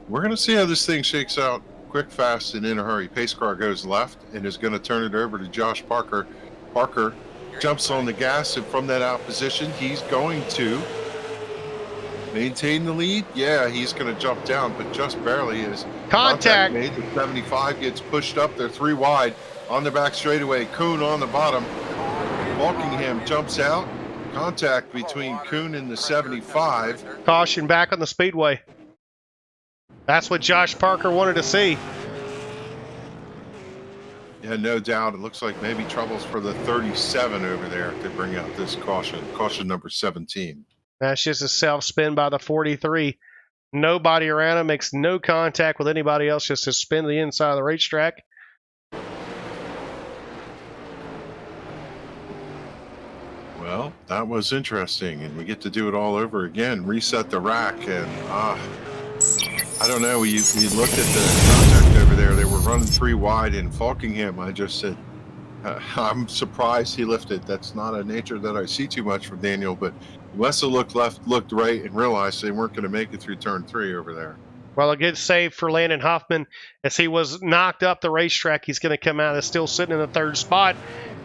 We're going to see how this thing shakes out quick, fast, and in a hurry. Pace car goes left and is going to turn it over to Josh Parker. Parker jumps on the gas, and from that out position, he's going to maintain the lead. Yeah, he's going to jump down, but just barely. As contact made, the 75 gets pushed up. They're 3 wide on the back straightaway. Kuhn on the bottom. Walkingham jumps out. Contact between Kuhn and the 75. Caution back on the speedway. That's what Josh Parker wanted to see. Yeah, no doubt. It looks like maybe troubles for the 37 over there to bring out this caution. Caution number 17. That's just a self spin by the 43. Nobody around him, makes no contact with anybody else, just to spin to the inside of the racetrack. Well, that was interesting, and we get to do it all over again. Reset the rack, and I don't know. You looked at the contact over there. They were running 3 wide in Falkingham. I just said, I'm surprised he lifted. That's not a nature that I see too much from Daniel, but Wessel looked left, looked right, and realized they weren't going to make it through turn 3 over there. Well, a good save for Landon Huffman as he was knocked up the racetrack. He's going to come out as still sitting in the 3rd spot.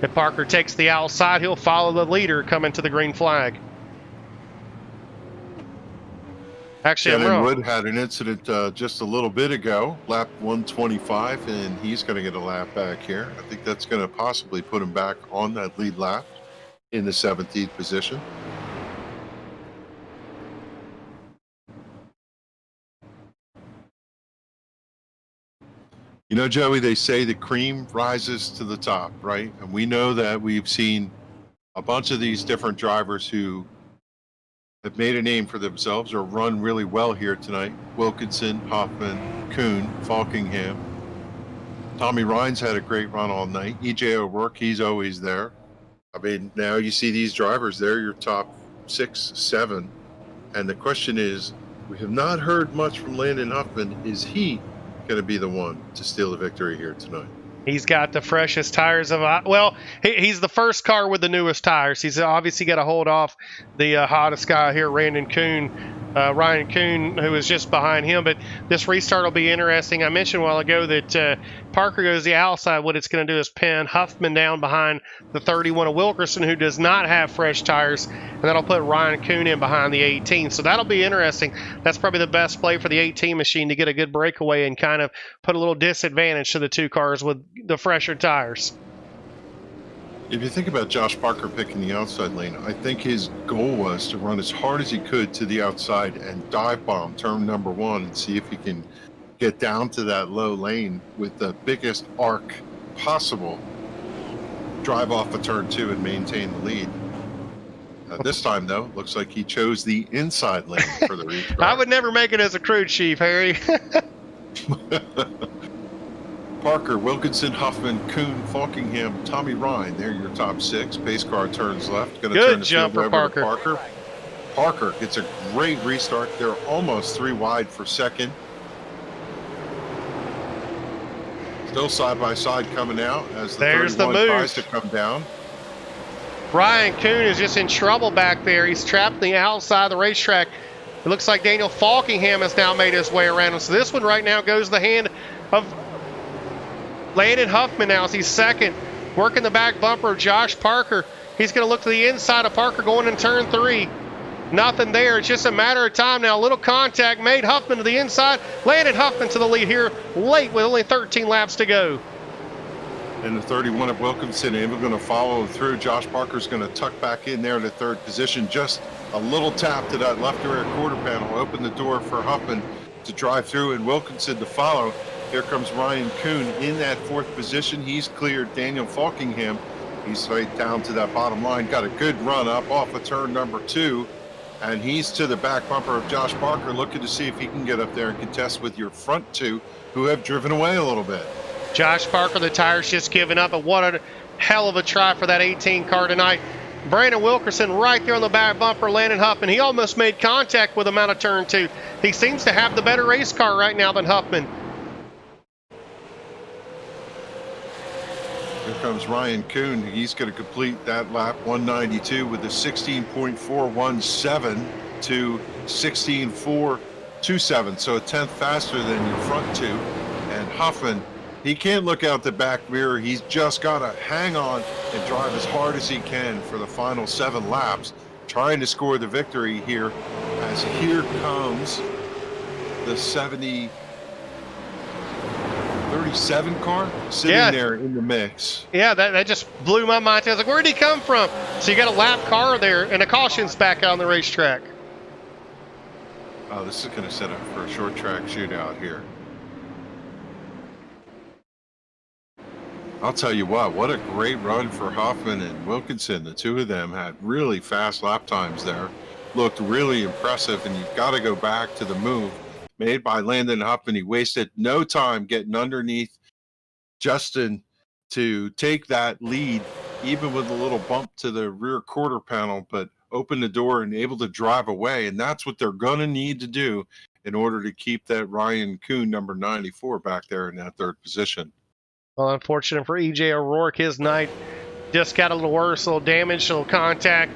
If Parker takes the outside, he'll follow the leader coming to the green flag. Actually, I'm wrong. Wood had an incident just a little bit ago, lap 125, and he's going to get a lap back here. I think that's going to possibly put him back on that lead lap in the 17th position. You know, Joey, they say the cream rises to the top, right? And we know that we've seen a bunch of these different drivers who have made a name for themselves or run really well here tonight. Wilkinson, Hoffman, Kuhn, Falkingham. Tommy Rines had a great run all night. EJ O'Rourke, he's always there. I mean, now you see these drivers, they're your top 6, 7. And the question is, we have not heard much from Landon Huffman. Is he going to be the one to steal the victory here tonight? He's got the freshest tires of, well, he's the first car with the newest tires. He's obviously got to hold off the hottest guy here, Ryan Kuhn, who is just behind him. But this restart will be interesting. I mentioned a while ago that Parker goes the outside. What it's going to do is pin Huffman down behind the 31 of Wilkerson, who does not have fresh tires, and that'll put Ryan Kuhn in behind the 18. So that'll be interesting. That's probably the best play for the 18 machine, to get a good breakaway and kind of put a little disadvantage to the 2 cars with the fresher tires. If you think about Josh Parker picking the outside lane, I think his goal was to run as hard as he could to the outside and dive bomb turn number 1 and see if he can get down to that low lane with the biggest arc possible, drive off of turn 2 and maintain the lead. This time, though, looks like he chose the inside lane for the restart. I would never make it as a crew chief, Harry. Parker, Wilkinson, Huffman, Kuhn, Falkingham, Tommy Ryan. They're your top 6. Pace car turns left. Going to turn the jump field for over to Parker. Parker. Parker gets a great restart. They're almost 3 wide for second. Still side by side coming out as the There's 31 the move. tries to come down. Ryan Kuhn is just in trouble back there. He's trapped on the outside of the racetrack. It looks like Daniel Falkingham has now made his way around him. So this one right now goes to the hand of Landon Huffman now as he's second. Working the back bumper of Josh Parker. He's going to look to the inside of Parker going in turn 3. Nothing there. It's just a matter of time now. A little contact made. Huffman to the inside. Landon Huffman to the lead here late with only 13 laps to go. And the 31 of Wilkinson able going to follow through. Josh Parker's going to tuck back in there to 3rd position. Just a little tap to that left rear quarter panel. Open the door for Huffman to drive through and Wilkinson to follow. Here comes Ryan Kuhn in that 4th position. He's cleared Daniel Falkingham. He's right down to that bottom line. Got a good run up off of turn number 2. And he's to the back bumper of Josh Parker, looking to see if he can get up there and contest with your front 2, who have driven away a little bit. Josh Parker, the tire's just giving up, but what a hell of a try for that 18 car tonight. Brandon Wilkerson right there on the back bumper, Landon Huffman. He almost made contact with him out of turn 2. He seems to have the better race car right now than Huffman. Here comes Ryan Kuhn. He's going to complete that lap 192 with a 16.417 to 16.427. So a 10th faster than your front 2. And Huffman, he can't look out the back mirror. He's just got to hang on and drive as hard as he can for the final 7 laps, trying to score the victory here, as here comes the 37 car sitting there in the mix. Yeah, that just blew my mind. I was like, where did he come from? So you got a lap car there, and a caution's back out on the racetrack. Oh, this is going to set up for a short track shootout here. I'll tell you what a great run for Huffman and Wilkinson. The two of them had really fast lap times there. Looked really impressive, and you've got to go back to the move made by Landon Huffman. He wasted no time getting underneath Justin to take that lead, even with a little bump to the rear quarter panel, but open the door and able to drive away. And that's what they're going to need to do in order to keep that Ryan Kuhn, number 94, back there in that third position. Well, unfortunate for EJ O'Rourke, his night just got a little worse, a little damage, a little contact.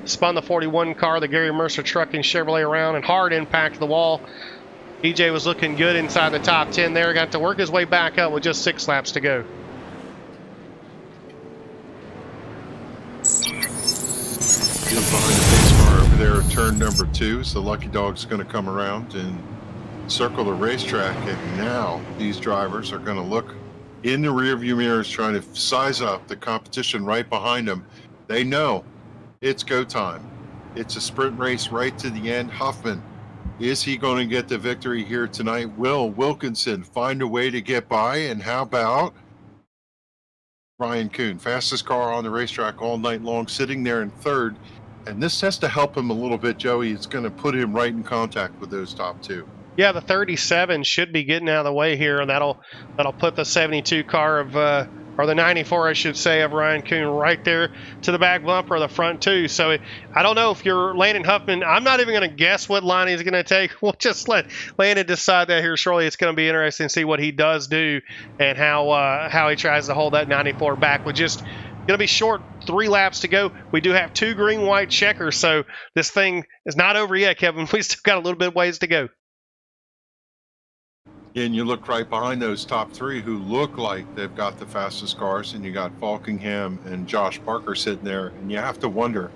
Spun the 41 car, the Gary Mercer Trucking Chevrolet, around and hard impact the wall. EJ was looking good inside the top 10 there. Got to work his way back up with just 6 laps to go. Behind the pace car over there at turn number 2. So Lucky Dog's going to come around and circle the racetrack. And now these drivers are going to look in the rearview mirrors, trying to size up the competition right behind them. They know it's go time. It's a sprint race right to the end. Huffman, is he going to get the victory here tonight? Will Wilkinson find a way to get by? And how about Ryan Kuhn, fastest car on the racetrack all night long, sitting there in third. And this has to help him a little bit, Joey. It's going to put him right in contact with those top two. Yeah, the 37 should be getting out of the way here, and that'll put the 72 car of, or the 94, I should say, of Ryan Kuhn right there to the back bumper of the front two. So I don't know if you're Landon Huffman. I'm not even going to guess what line he's going to take. We'll just let Landon decide that here shortly. It's going to be interesting to see what he does do and how he tries to hold that 94 back with just going to be short 3 laps to go. We do have 2 green-white checkers, so this thing is not over yet, Kevin. We still got a little bit of ways to go. And you look right behind those top 3 who look like they've got the fastest cars, and you got Falkingham and Josh Parker sitting there, and you have to wonder,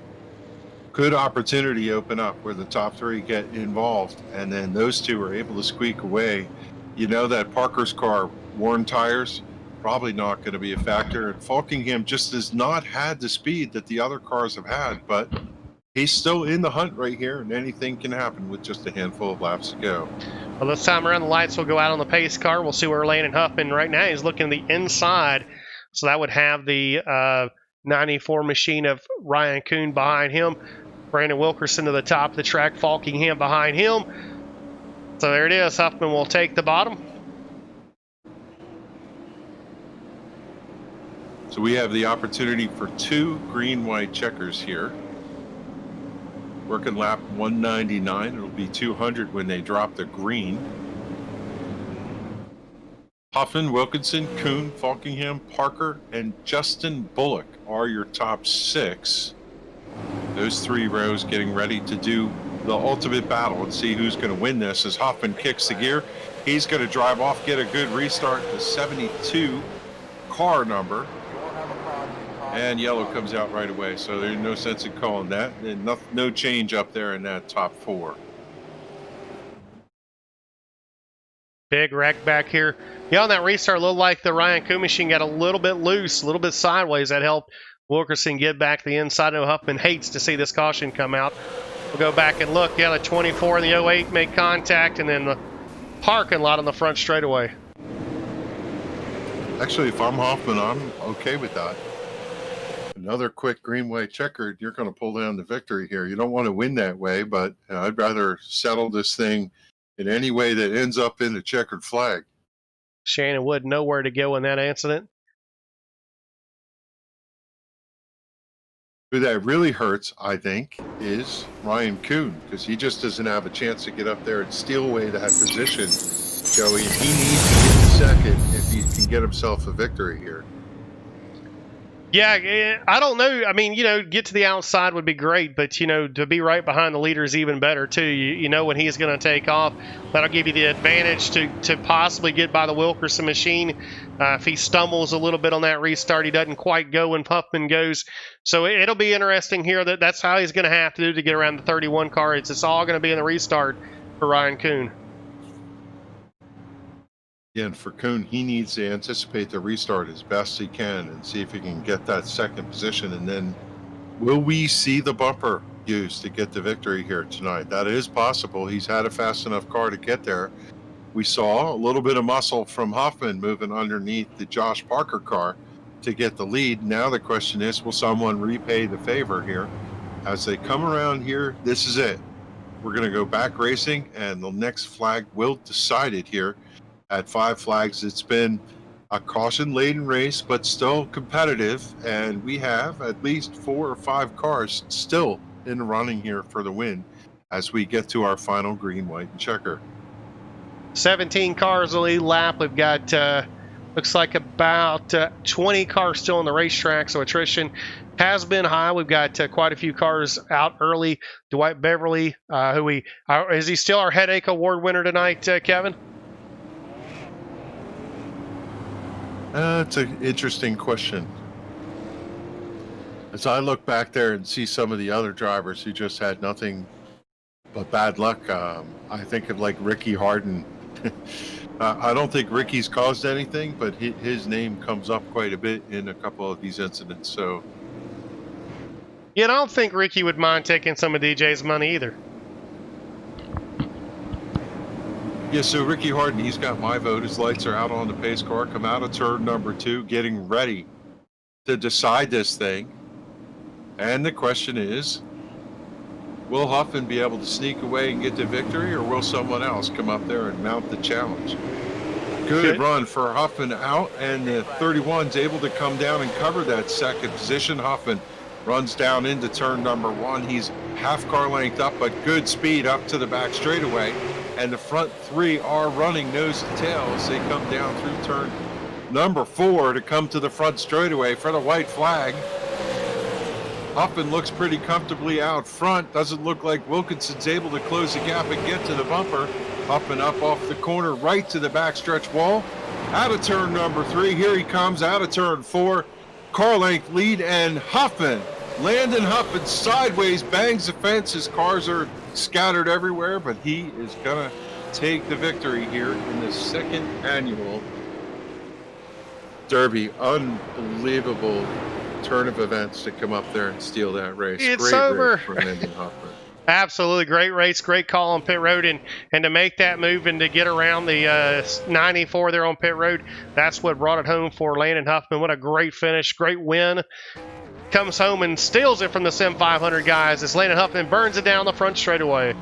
could opportunity open up where the top 3 get involved, and then those 2 are able to squeak away? You know that Parker's car, worn tires, probably not going to be a factor, and Falkingham just has not had the speed that the other cars have had, but he's still in the hunt right here, and anything can happen with just a handful of laps to go. Well, this time around, the lights will go out on the pace car. We'll see where Landon Huffman right now is looking the inside. So that would have the 94 machine of Ryan Kuhn behind him. Brandon Wilkerson to the top of the track, Falkingham behind him. So there it is. Huffman will take the bottom. So we have the opportunity for 2 green-white checkers here. Working lap 199. It'll be 200 when they drop the green. Huffman, Wilkinson, Kuhn, Falkingham, Parker, and Justin Bullock are your top 6. Those 3 rows getting ready to do the ultimate battle and see who's going to win this as Huffman kicks the gear. He's going to drive off, get a good restart, the 72 car number. And yellow comes out right away, so there's no sense in calling that. And no change up there in that top 4. Big wreck back here. Yeah, on that restart, looked like the Ryan Kuhn machine got a little bit loose, a little bit sideways. That helped Wilkerson get back to the inside. I know Huffman hates to see this caution come out. We'll go back and look. Yeah, the 24 and the 08 made contact, and then the parking lot on the front straightaway. Actually, if I'm Huffman, I'm okay with that. Another quick green-white checker, you're going to pull down the victory here. You don't want to win that way, but I'd rather settle this thing in any way that ends up in the checkered flag. Shannon Wood nowhere to go in that incident. Who that really hurts, I think, is Ryan Kuhn, because he just doesn't have a chance to get up there and steal away that position, Joey. And he needs to get the second if he can get himself a victory here. Yeah, I don't know. I mean, get to the outside would be great, but, to be right behind the leader is even better, too. You know when he's going to take off. That'll give you the advantage to possibly get by the Wilkerson machine. If he stumbles a little bit on that restart, he doesn't quite go when Huffman goes. So it'll be interesting here. That's how he's going to have to do to get around the 31 car. It's all going to be in the restart for Ryan Kuhn. And for Kuhn, he needs to anticipate the restart as best he can and see if he can get that second position. And then will we see the bumper used to get the victory here tonight? That is possible. He's had a fast enough car to get there. We saw a little bit of muscle from Huffman moving underneath the Josh Parker car. to get the lead. Now the question is, will someone repay the favor here? As they come around here, this is it. We're going to go back racing, and the next flag will decide it here at Five Flags. It's been a caution-laden race, but still competitive, and we have at least 4 or 5 cars still in the running here for the win as we get to our final green, white, and checker. 17 cars the lead lap. We've got looks like about 20 cars still on the racetrack, so attrition has been high. We've got quite a few cars out early. Dwight Beverly, is he still our Headache Award winner tonight, Kevin? That's an interesting question. As I look back there and see some of the other drivers who just had nothing but bad luck, I think of like Ricky Harden. I don't think Ricky's caused anything, but his name comes up quite a bit in a couple of these incidents. So, yeah, I don't think Ricky would mind taking some of DJ's money either. yeah, so Ricky Harden, he's got my vote. His lights are out on the pace car, come out of turn number 2, getting ready to decide this thing. And the question is, will Huffman be able to sneak away and get the victory, or will someone else come up there and mount the challenge? Good run for Huffman out, and the 31's able to come down and cover that second position. Huffman runs down into turn number 1. He's half car length up, but good speed up to the back straightaway. And the front 3 are running nose to tail as they come down through turn number 4 to come to the front straightaway for the white flag. Huffman looks pretty comfortably out front. Doesn't look like Wilkinson's able to close the gap and get to the bumper. Huffman up off the corner right to the backstretch wall. Out of turn number 3. Here he comes out of turn 4. Car length lead, and Huffman, Landon Huffman, sideways bangs the fence. His cars are scattered everywhere, but he is going to take the victory here in the second annual Derby. Unbelievable turn of events to come up there and steal that race. It's Great over. race for Landon Huffman. Absolutely great race, great call on pit road, and to make that move and to get around the 94 there on pit road, that's what brought it home for Landon Huffman. What a great finish, great win. Comes home and steals it from the Sim500 guys as Landon Huffman burns it down the front straightaway.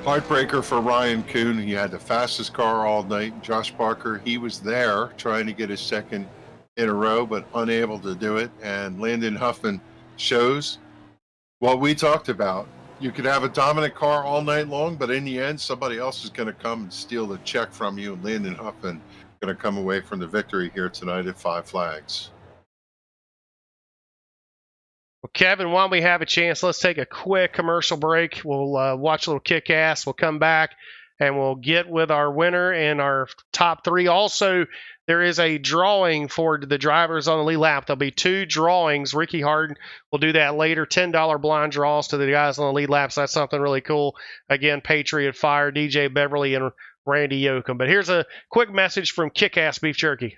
Heartbreaker for Ryan Kuhn. He had the fastest car all night. Josh Parker, he was there trying to get his second in a row, but unable to do it. And Landon Huffman shows what we talked about. You could have a dominant car all night long, but in the end, somebody else is going to come and steal the check from you. And Landon Huffman going to come away from the victory here tonight at Five Flags. Well, Kevin, while we have a chance, let's take a quick commercial break. We'll watch a little kick-ass. We'll come back, and we'll get with our winner and our top 3. Also, there is a drawing for the drivers on the lead lap. There'll be 2 drawings. Ricky Harden will do that later. $10 blind draws to the guys on the lead lap. So that's something really cool. Again, Patriot Fire, DJ Beverly, and Randy Yoakum. But here's a quick message from Kick-Ass Beef Jerky.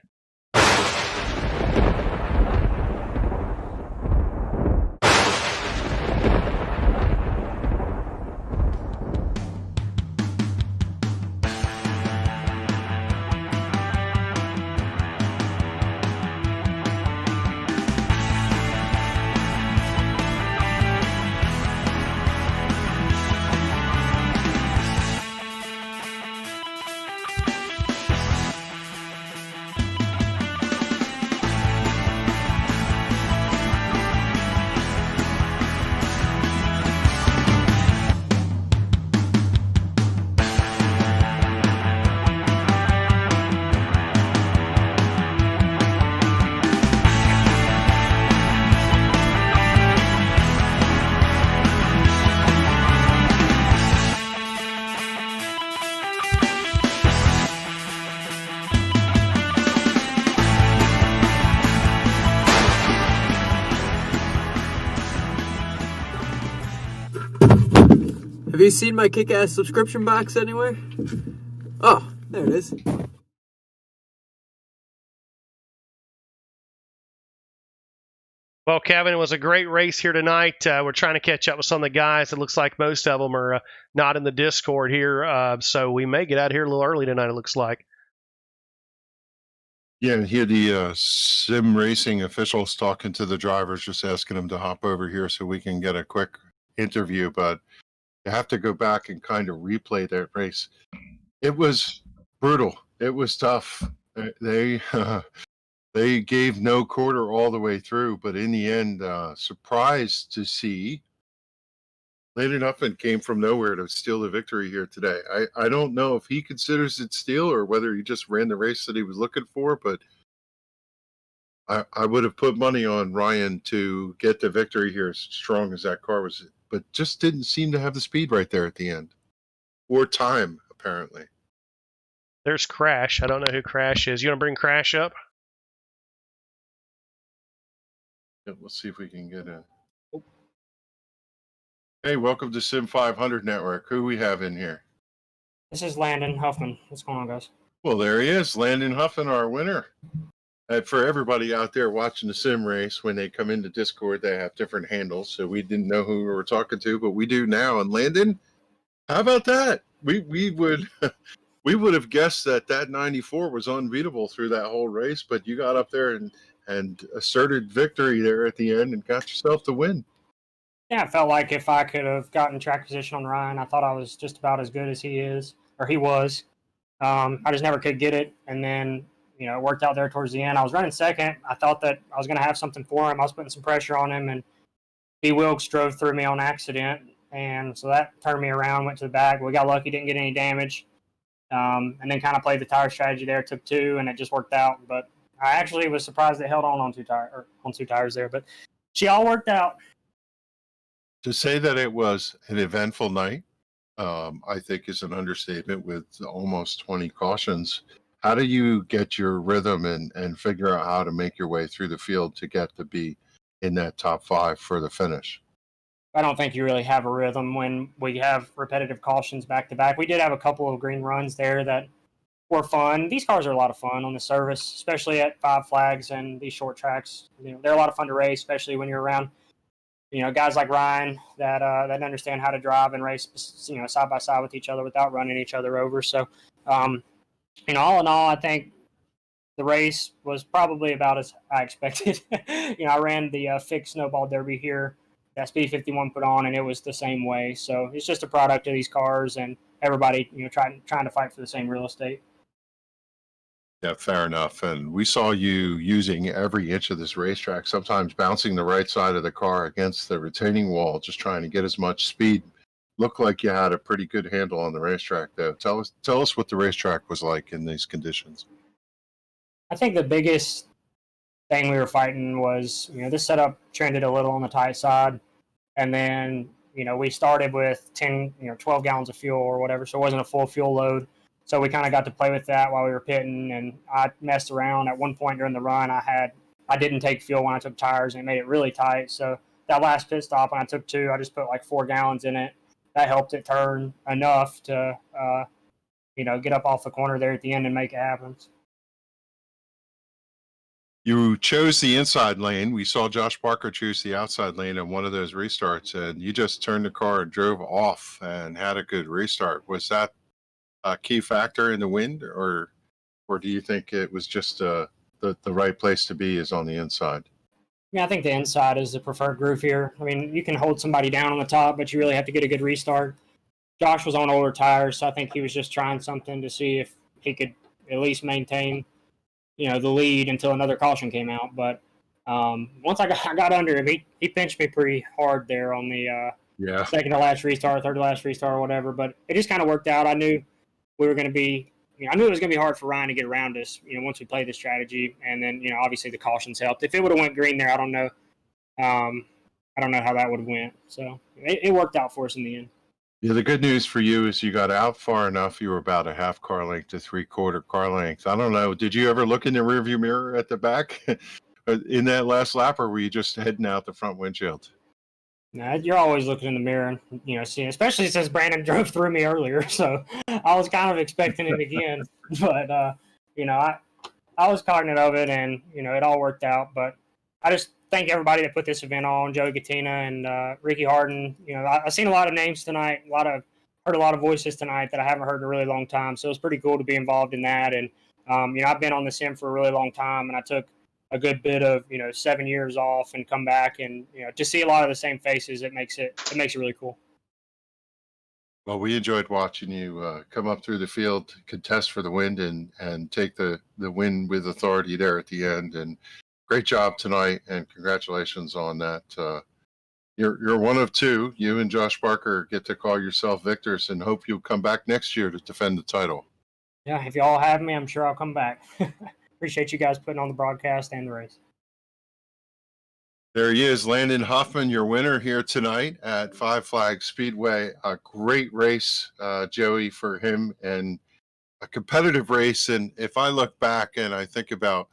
Have you seen my kick-ass subscription box anywhere? Oh, there it is. Well, Kevin, it was a great race here tonight. We're trying to catch up with some of the guys. It looks like most of them are not in the Discord here, so we may get out here a little early tonight, it looks like. Yeah, here the sim racing officials talking to the drivers, just asking them to hop over here so we can get a quick interview. But you have to go back and kind of replay that race. It was brutal. It was tough. They they gave no quarter all the way through, but in the end, surprised to see Landon Huffman came from nowhere to steal the victory here today. I don't know if he considers it steal or whether he just ran the race that he was looking for, but I would have put money on Ryan to get the victory here as strong as that car was, but just didn't seem to have the speed right there at the end. Or time, apparently. There's Crash. I don't know who Crash is. You want to bring Crash up? Yeah, let's see if we can get a... Hey, welcome to Sim500 Network. Who we have in here? This is Landon Huffman. What's going on, guys? Well, there he is, Landon Huffman, our winner. For everybody out there watching the sim race, when they come into Discord, they have different handles, so we didn't know who we were talking to, but we do now. And Landon, how about that? We would we would have guessed that 94 was unbeatable through that whole race, but you got up there and asserted victory there at the end and got yourself the win. Yeah, I felt like if I could have gotten track position on Ryan, I thought I was just about as good as he was. I just never could get it, and then it worked out there towards the end. I was running second. I thought that I was going to have something for him. I was putting some pressure on him, and B. Wilkes drove through me on accident, and so that turned me around, went to the back. We got lucky, didn't get any damage, and then kind of played the tire strategy there, took two, and it just worked out. But I actually was surprised they held on two tires there, but she all worked out. To say that it was an eventful night, I think is an understatement with almost 20 cautions. How do you get your rhythm and figure out how to make your way through the field to get to be in that top five for the finish? I don't think you really have a rhythm when we have repetitive cautions back to back. We did have a couple of green runs there that were fun. These cars are a lot of fun on the service, especially at Five Flags and these short tracks. They're a lot of fun to race, especially when you're around guys like Ryan that understand how to drive and race side by side with each other without running each other over. So all in all, I think the race was probably about as I expected. I ran the fixed snowball derby here that Speed 51 put on, and it was the same way. So it's just a product of these cars and everybody trying to fight for the same real estate. Yeah, fair enough. And we saw you using every inch of this racetrack, sometimes bouncing the right side of the car against the retaining wall, just trying to get as much speed. Looked like you had a pretty good handle on the racetrack, though. Tell us what the racetrack was like in these conditions. I think the biggest thing we were fighting was, this setup trended a little on the tight side. And then, we started with 12 gallons of fuel or whatever. So it wasn't a full fuel load. So we kind of got to play with that while we were pitting, and I messed around. At one point during the run, I didn't take fuel when I took tires, and it made it really tight. So that last pit stop, when I took two, I just put like 4 gallons in it. That helped it turn enough to, get up off the corner there at the end and make it happen. You chose the inside lane. We saw Josh Parker choose the outside lane in one of those restarts, and you just turned the car and drove off and had a good restart. Was that a key factor in the win, or do you think it was just the right place to be is on the inside? Yeah, I think the inside is the preferred groove here. I mean, you can hold somebody down on the top, but you really have to get a good restart. Josh was on older tires, so I think he was just trying something to see if he could at least maintain, the lead until another caution came out. But once I got under him, he pinched me pretty hard there on the second to last restart, third to last restart, or whatever. But it just kind of worked out. I knew we were going to be. I knew it was going to be hard for Ryan to get around us, once we played the strategy. And then, obviously the cautions helped. If it would have went green there, I don't know. I don't know how that would have went. So it worked out for us in the end. Yeah, the good news for you is you got out far enough. You were about a half car length to 3/4 car length. I don't know. Did you ever look in the rearview mirror at the back in that last lap, or were you just heading out the front windshield? No, you're always looking in the mirror and, seeing, especially since Brandon drove through me earlier. So I was kind of expecting it again. But, I was cognizant of it, and, it all worked out. But I just thank everybody that put this event on, Joey Gattina and Ricky Harden. I've seen a lot of names tonight, heard a lot of voices tonight that I haven't heard in a really long time. So it was pretty cool to be involved in that. And I've been on the sim for a really long time, and I took a good bit of 7 years off and come back, and to see a lot of the same faces, it makes it really cool. Well, we enjoyed watching you come up through the field, contest for the win, and take the win with authority there at the end. And great job tonight, and congratulations on that. You're one of two. You and Josh Barker get to call yourself victors, and hope you'll come back next year to defend the title. Yeah, if y'all have me, I'm sure I'll come back. Appreciate you guys putting on the broadcast and the race. There he is, Landon Huffman, your winner here tonight at Five Flags Speedway. A great race, Joey, for him, and a competitive race. And if I look back and I think about,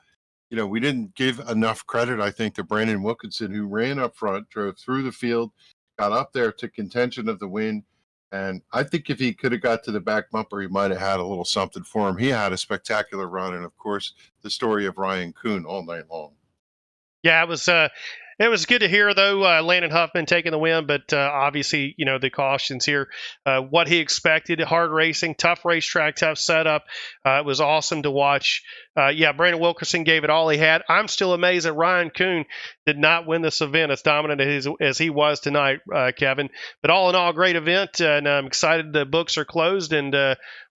we didn't give enough credit, I think, to Brandon Wilkinson, who ran up front, drove through the field, got up there to contention of the win. And I think if he could have got to the back bumper, he might have had a little something for him. He had a spectacular run. And, of course, the story of Ryan Kuhn all night long. Yeah, it was good to hear, though, Landon Huffman taking the win, but obviously, the cautions here, what he expected, hard racing, tough racetrack, tough setup. It was awesome to watch. Brandon Wilkerson gave it all he had. I'm still amazed that Ryan Kuhn did not win this event as dominant as he was tonight, Kevin. But all in all, great event, and I'm excited the books are closed, and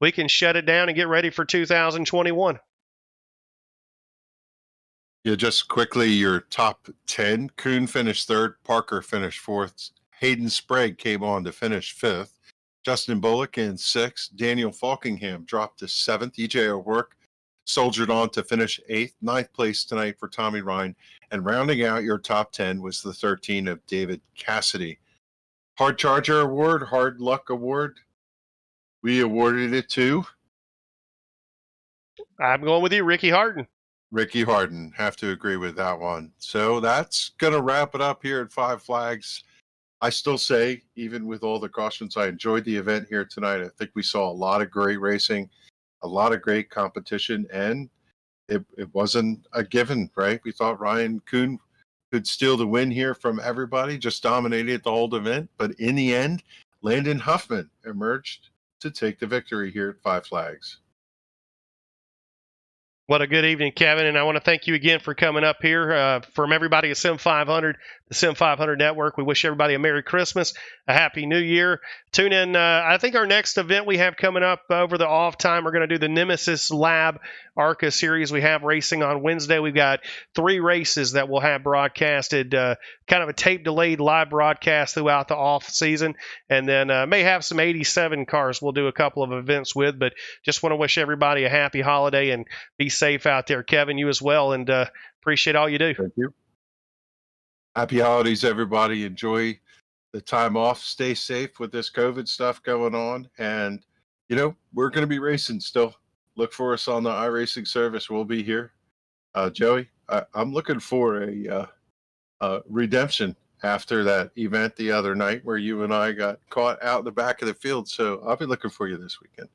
we can shut it down and get ready for 2021. Yeah, just quickly, your top 10. Kuhn finished third. Parker finished fourth. Hayden Sprague came on to finish fifth. Justin Bullock in sixth. Daniel Falkingham dropped to seventh. EJ O'Rourke soldiered on to finish eighth. Ninth place tonight for Tommy Ryan. And rounding out your top 10 was the 13 of David Cassidy. Hard Charger Award, Hard Luck Award. We awarded it to? I'm going with you, Ricky Harden. Ricky Harden, have to agree with that one. So that's going to wrap it up here at Five Flags. I still say, even with all the cautions, I enjoyed the event here tonight. I think we saw a lot of great racing, a lot of great competition, and it wasn't a given, right? We thought Ryan Kuhn could steal the win here from everybody, just dominated the whole event. But in the end, Landon Huffman emerged to take the victory here at Five Flags. What a good evening, Kevin, and I want to thank you again for coming up here. From everybody at Sim500, the Sim500 Network, we wish everybody a Merry Christmas, a Happy New Year. Tune in. I think our next event we have coming up over the off time, we're going to do the Nemesis Lab ARCA series. We have racing on Wednesday. We've got 3 races that we'll have broadcasted, kind of a tape-delayed live broadcast throughout the off season, and then may have some 87 cars we'll do a couple of events with, but just want to wish everybody a happy holiday and be safe out there. Kevin, you as well, and appreciate all you do. Thank you. Happy holidays, everybody. Enjoy the time off. Stay safe with this COVID stuff going on. And, we're going to be racing still. Look for us on the iRacing service. We'll be here. Joey, I'm looking for a redemption after that event the other night where you and I got caught out in the back of the field. So I'll be looking for you this weekend.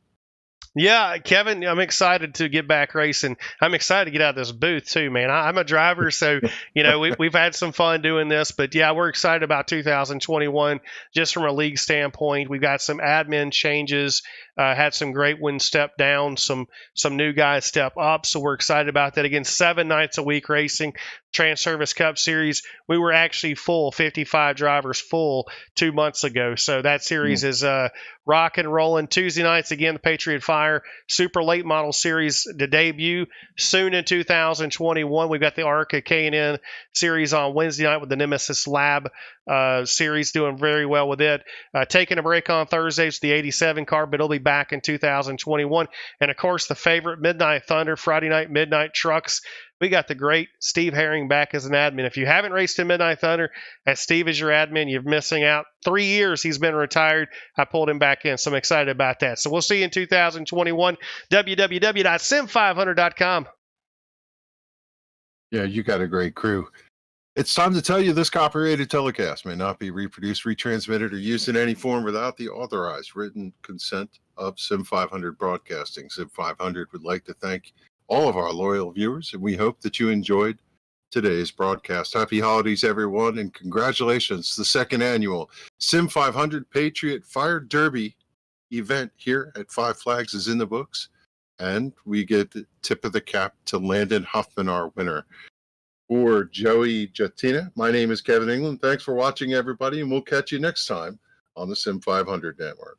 Yeah, Kevin, I'm excited to get back racing. I'm excited to get out of this booth too, man. I'm a driver, so we've had some fun doing this. But yeah, we're excited about 2021 just from a league standpoint. We've got some admin changes, had some great ones step down, some new guys step up. So we're excited about that. Again, 7 nights a week racing. Trans-Service Cup Series, we were actually full, 55 drivers full 2 months ago. So that series is rock and rolling. Tuesday nights, again, the Patriot Fire Super Late Model Series to debut soon in 2021. We've got the ARCA K&N Series on Wednesday night with the Nemesis Lab series, doing very well with it. Taking a break on Thursdays, the 87 car, but it'll be back in 2021. And, of course, the favorite Midnight Thunder, Friday night Midnight Trucks. We got the great Steve Herring back as an admin. If you haven't raced in Midnight Thunder and Steve is your admin, you're missing out. 3 years he's been retired. I pulled him back in, so I'm excited about that. So we'll see you in 2021. www.sim500.com. Yeah, you got a great crew. It's time to tell you this copyrighted telecast may not be reproduced, retransmitted, or used in any form without the authorized written consent of Sim500 Broadcasting. Sim500 would like to thank all of our loyal viewers, and we hope that you enjoyed today's broadcast. Happy holidays, everyone, and congratulations. The second annual Sim500 Patriot Fire Derby event here at Five Flags is in the books. And we get the tip of the cap to Landon Huffman, our winner. For Joey Jatina, my name is Kevin England. Thanks for watching, everybody, and we'll catch you next time on the Sim500 Network.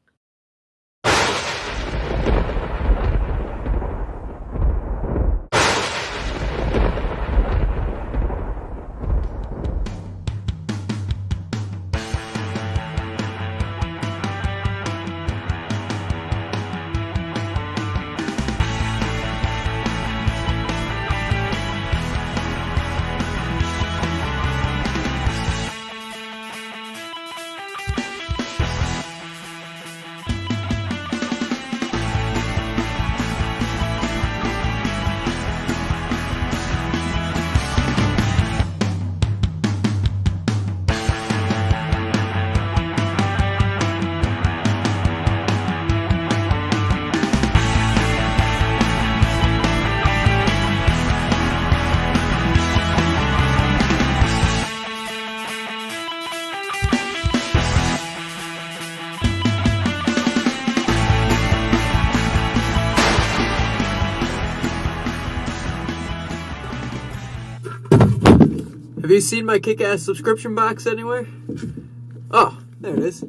Have you seen my kick-ass subscription box anywhere? Oh, there it is.